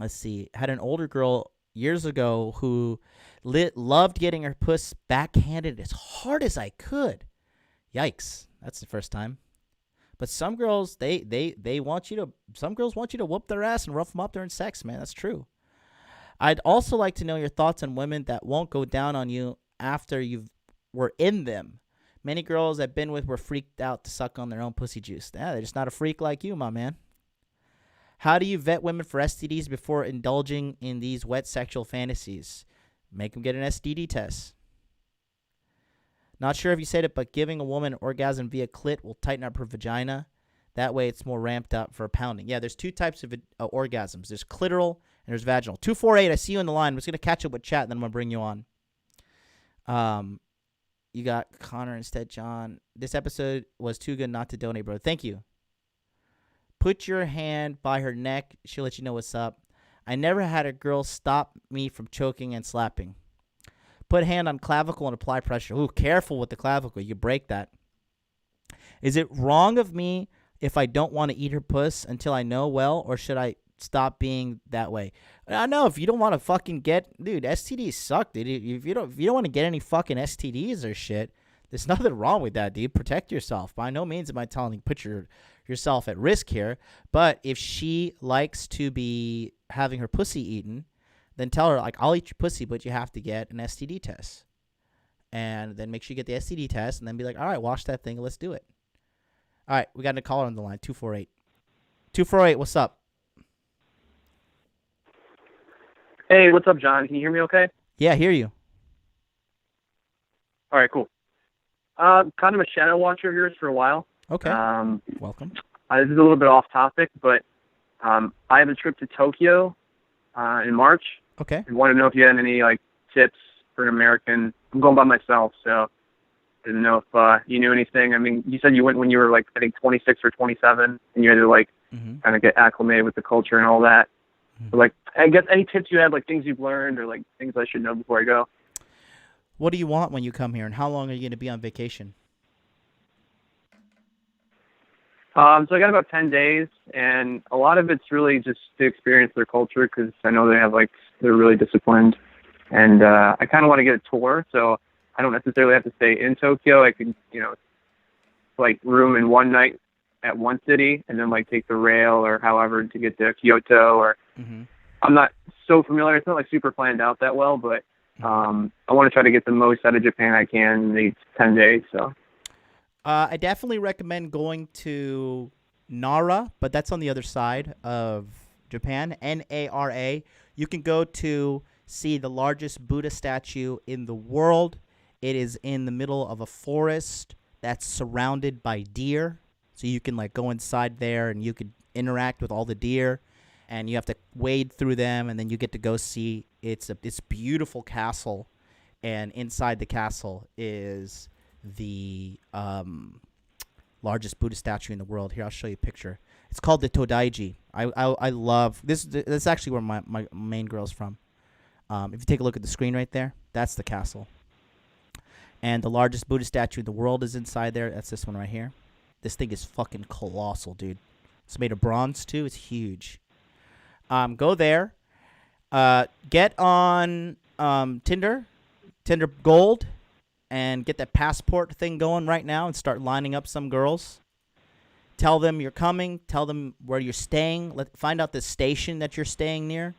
see. Had an older girl years ago who loved getting her puss backhanded as hard as I could. Yikes. That's the first time. But some girls, they want you to. Some girls want you to whoop their ass and rough them up during sex, man. That's true. I'd also like to know your thoughts on women that won't go down on you after you were in them. Many girls I've been with were freaked out to suck on their own pussy juice. Yeah, they're just not a freak like you, my man. How do you vet women for STDs before indulging in these wet sexual fantasies? Make them get an STD test. Not sure if you said it, but giving a woman an orgasm via clit will tighten up her vagina. That way it's more ramped up for pounding. Yeah, there's two types of orgasms. There's clitoral and there's vaginal. 248, I see you on the line. I'm just going to catch up with chat, and then I'm going to bring you on. You got Connor instead, John. This episode was too good not to donate, bro. Thank you. Put your hand by her neck. She'll let you know what's up. I never had a girl stop me from choking and slapping. Put hand on clavicle and apply pressure. Ooh, careful with the clavicle. You break that. Is it wrong of me if I don't want to eat her puss until I know well, or should I stop being that way? I know if you don't want to fucking dude, STDs suck, dude. If you don't want to get any fucking STDs or shit, there's nothing wrong with that, dude. Protect yourself. By no means am I telling you put yourself at risk here. But if she likes to be having her pussy eaten, then tell her, I'll eat your pussy, but you have to get an STD test. And then make sure you get the STD test, and then be like, all right, wash that thing, let's do it. All right, we got a caller on the line, 248. 248, what's up? Hey, what's up, John? Can you hear me okay? Yeah, I hear you. All right, cool. Kind of a shadow watcher of yours for a while. Okay. Welcome. This is a little bit off topic, but I have a trip to Tokyo in March. Okay. I wanted to know if you had any tips for an American. I'm going by myself, so I didn't know if you knew anything. I mean, you said you went when you were I think 26 or 27, and you had to kind of get acclimated with the culture and all that. So, I guess any tips you had, things you've learned or things I should know before I go. What do you want when you come here, and how long are you going to be on vacation? So I got about 10 days, and a lot of it's really just to experience their culture because I know they're really disciplined, and I kind of want to get a tour, so I don't necessarily have to stay in Tokyo. I could, room in one night at one city, and then take the rail or however to get to Kyoto. Or I'm not so familiar. It's not super planned out that well, but I want to try to get the most out of Japan I can in these 10 days. So. I definitely recommend going to Nara, but that's on the other side of Japan, Nara. You can go to see the largest Buddha statue in the world. It is in the middle of a forest that's surrounded by deer. So you can go inside there and you could interact with all the deer, and you have to wade through them, and then you get to go see this beautiful castle, and inside the castle is the largest Buddha statue in the world. Here, I'll show you a picture. It's called the Todaiji. I love this. This is actually where my main girl's from. If you take a look at the screen right there, that's the castle. And the largest Buddha statue in the world is inside there. That's this one right here. This thing is fucking colossal, dude. It's made of bronze too. It's huge. Go there. Get on Tinder Gold, and get that passport thing going right now and start lining up some girls. Tell them you're coming. Tell them where you're staying. Find out the station that you're staying near.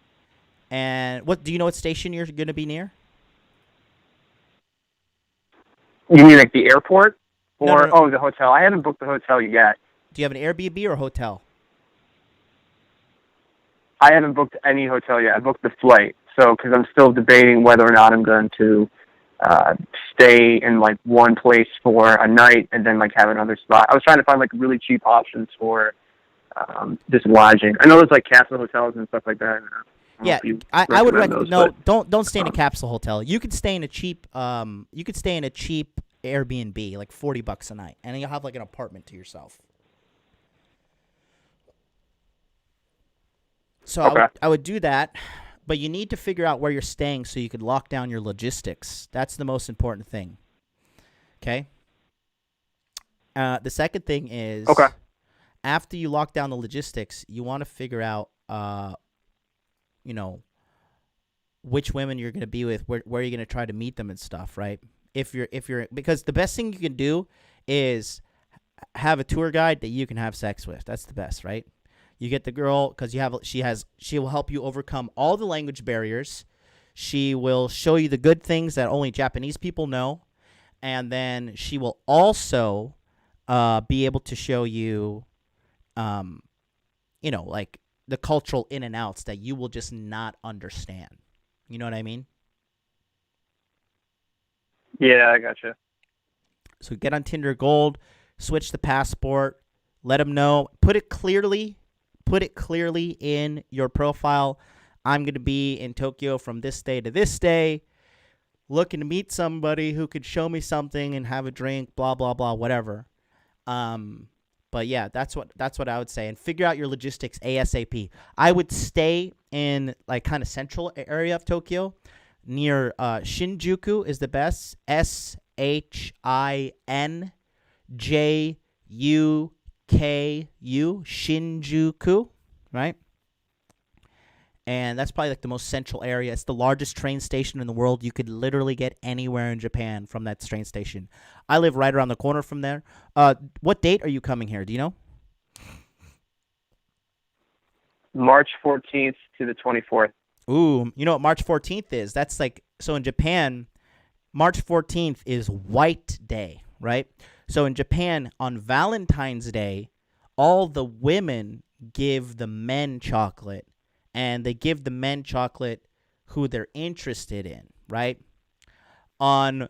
And do you know what station you're going to be near? You mean the airport? Or, No. the hotel? I haven't booked the hotel yet. Do you have an Airbnb or hotel? I haven't booked any hotel yet. I booked the flight. So, because I'm still debating whether or not I'm going to stay in one place for a night and then have another spot. I was trying to find really cheap options for just lodging. I know there's capsule hotels and stuff like that. Yeah, I would recommend don't stay in a capsule hotel. You could stay in a cheap Airbnb, $40 a night, and then you'll have an apartment to yourself. So okay. I would do that. But you need to figure out where you're staying so you can lock down your logistics. That's the most important thing. Okay? The second thing is, after you lock down the logistics, you want to figure out, which women you're going to be with, where you're going to try to meet them and stuff, right? Because the best thing you can do is have a tour guide that you can have sex with. That's the best, right? You get the girl because she will help you overcome all the language barriers. She will show you the good things that only Japanese people know, and then she will also be able to show you, the cultural in and outs that you will just not understand. You know what I mean? Yeah, I gotcha. So get on Tinder Gold, switch the passport, let them know, put it clearly in your profile. I'm going to be in Tokyo from this day to this day, looking to meet somebody who could show me something and have a drink, blah, blah, blah, whatever. But yeah, that's what I would say. And figure out your logistics ASAP. I would stay in kind of central area of Tokyo. Near Shinjuku is the best. SHINJUKU, Shinjuku, right? And that's probably the most central area. It's the largest train station in the world. You could literally get anywhere in Japan from that train station. I live right around the corner from there. What date are you coming here? Do you know? March 14th to the 24th. Ooh, you know what March 14th is? That's so in Japan, March 14th is White Day, right? So in Japan, on Valentine's Day, all the women give the men chocolate, and they give the men chocolate who they're interested in, right? On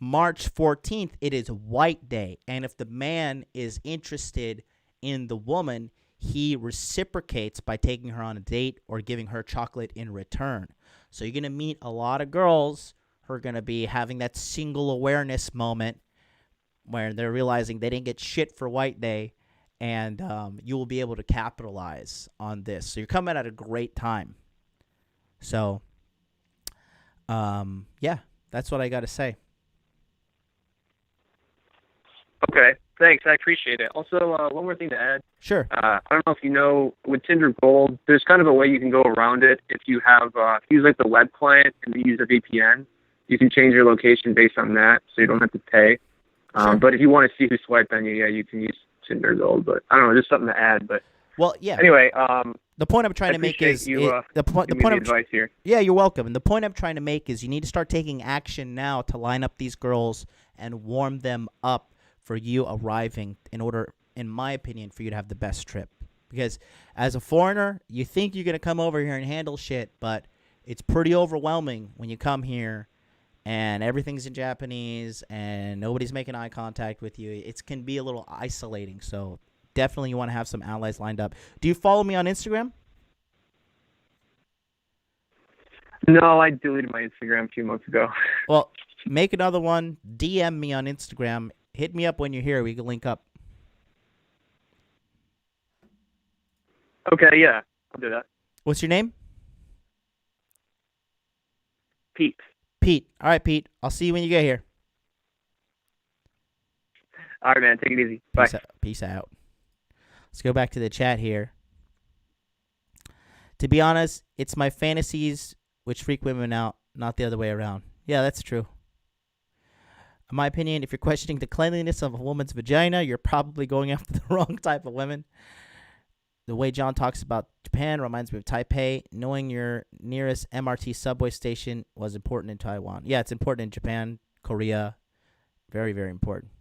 March 14th, it is White Day, and if the man is interested in the woman, he reciprocates by taking her on a date or giving her chocolate in return. So you're going to meet a lot of girls who are going to be having that single awareness moment where they're realizing they didn't get shit for White Day, and you will be able to capitalize on this. So you're coming at a great time. So, yeah, that's what I got to say. Okay. Thanks, I appreciate it. Also, one more thing to add. Sure. I don't know if you know, with Tinder Gold, there's kind of a way you can go around it. If you have, if you use like the web client and you use a VPN, you can change your location based on that, so you don't have to pay. Sure. But if you want to see who swiped on you, yeah, you can use Tinder Gold. But I don't know, just something to add. But well, yeah. Anyway, the point I'm trying to make is the point of advice here. Yeah, you're welcome. And the point I'm trying to make is you need to start taking action now to line up these girls and warm them up for you arriving in order, in my opinion, for you to have the best trip. Because as a foreigner, you think you're going to come over here and handle shit, but it's pretty overwhelming when you come here and everything's in Japanese and nobody's making eye contact with you. It can be a little isolating, so definitely you want to have some allies lined up. Do you follow me on Instagram? No, I deleted my Instagram a few months ago. Well, make another one. DM me on Instagram. Hit me up when you're here. We can link up. Okay, yeah, I'll do that. What's your name? Pete. Pete. All right, Pete. I'll see you when you get here. All right, man. Take it easy. Bye. Peace out. Let's go back to the chat here. To be honest, it's my fantasies which freak women out, not the other way around. Yeah, that's true. In my opinion, if you're questioning the cleanliness of a woman's vagina, you're probably going after the wrong type of women. The way John talks about Japan reminds me of Taipei. Knowing your nearest MRT subway station was important in Taiwan. Yeah, it's important in Japan, Korea. Very, very important.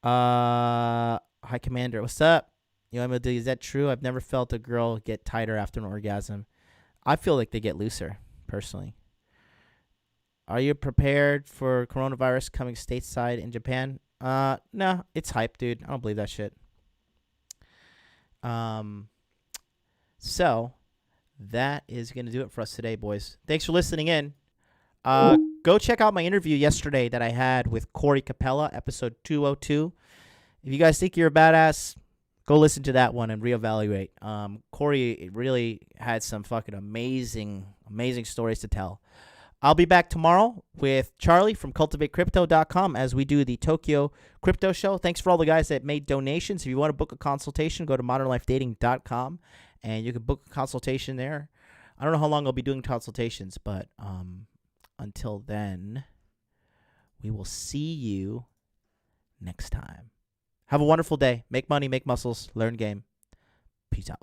Hi, Commander. What's up? Is that true? I've never felt a girl get tighter after an orgasm. I feel like they get looser, personally. Are you prepared for coronavirus coming stateside in Japan? No, it's hype, dude. I don't believe that shit. So that is going to do it for us today, boys. Thanks for listening in. Go check out my interview yesterday that I had with Corey Capella, episode 202. If you guys think you're a badass, go listen to that one and reevaluate. Corey really had some fucking amazing stories to tell. I'll be back tomorrow with Charlie from cultivatecrypto.com as we do the Tokyo Crypto Show. Thanks for all the guys that made donations. If you want to book a consultation, go to modernlifedating.com and you can book a consultation there. I don't know how long I'll be doing consultations, but until then, we will see you next time. Have a wonderful day. Make money, make muscles, learn game. Peace out.